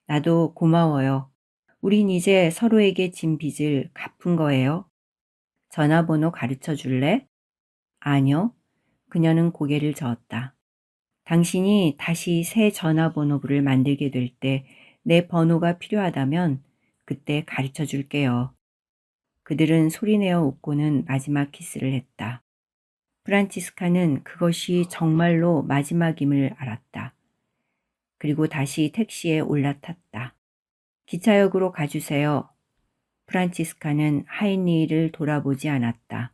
나도 고마워요. 우린 이제 서로에게 진 빚을 갚은 거예요. 전화번호 가르쳐 줄래? 아니요. 그녀는 고개를 저었다. 당신이 다시 새 전화번호부를 만들게 될 때 내 번호가 필요하다면 그때 가르쳐 줄게요. 그들은 소리내어 웃고는 마지막 키스를 했다. 프란치스카는 그것이 정말로 마지막임을 알았다. 그리고 다시 택시에 올라탔다. 기차역으로 가주세요. 프란치스카는 하인리를 돌아보지 않았다.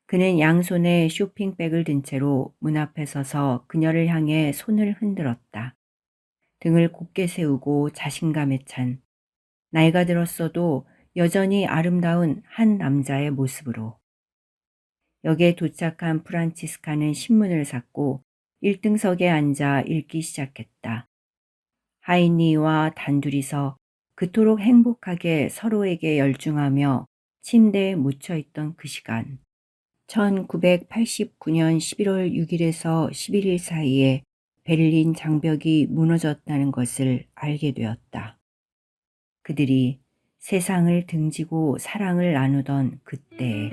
그는 양손에 쇼핑백을 든 채로 문 앞에 서서 그녀를 향해 손을 흔들었다. 등을 곧게 세우고 자신감에 찬, 나이가 들었어도 여전히 아름다운 한 남자의 모습으로. 역에 도착한 프란치스카는 신문을 샀고 1등석에 앉아 읽기 시작했다. 하이니와 단둘이서 그토록 행복하게 서로에게 열중하며 침대에 묻혀있던 그 시간. 1989년 11월 6일에서 11일 사이에 베를린 장벽이 무너졌다는 것을 알게 되었다. 그들이 세상을 등지고 사랑을 나누던 그때에.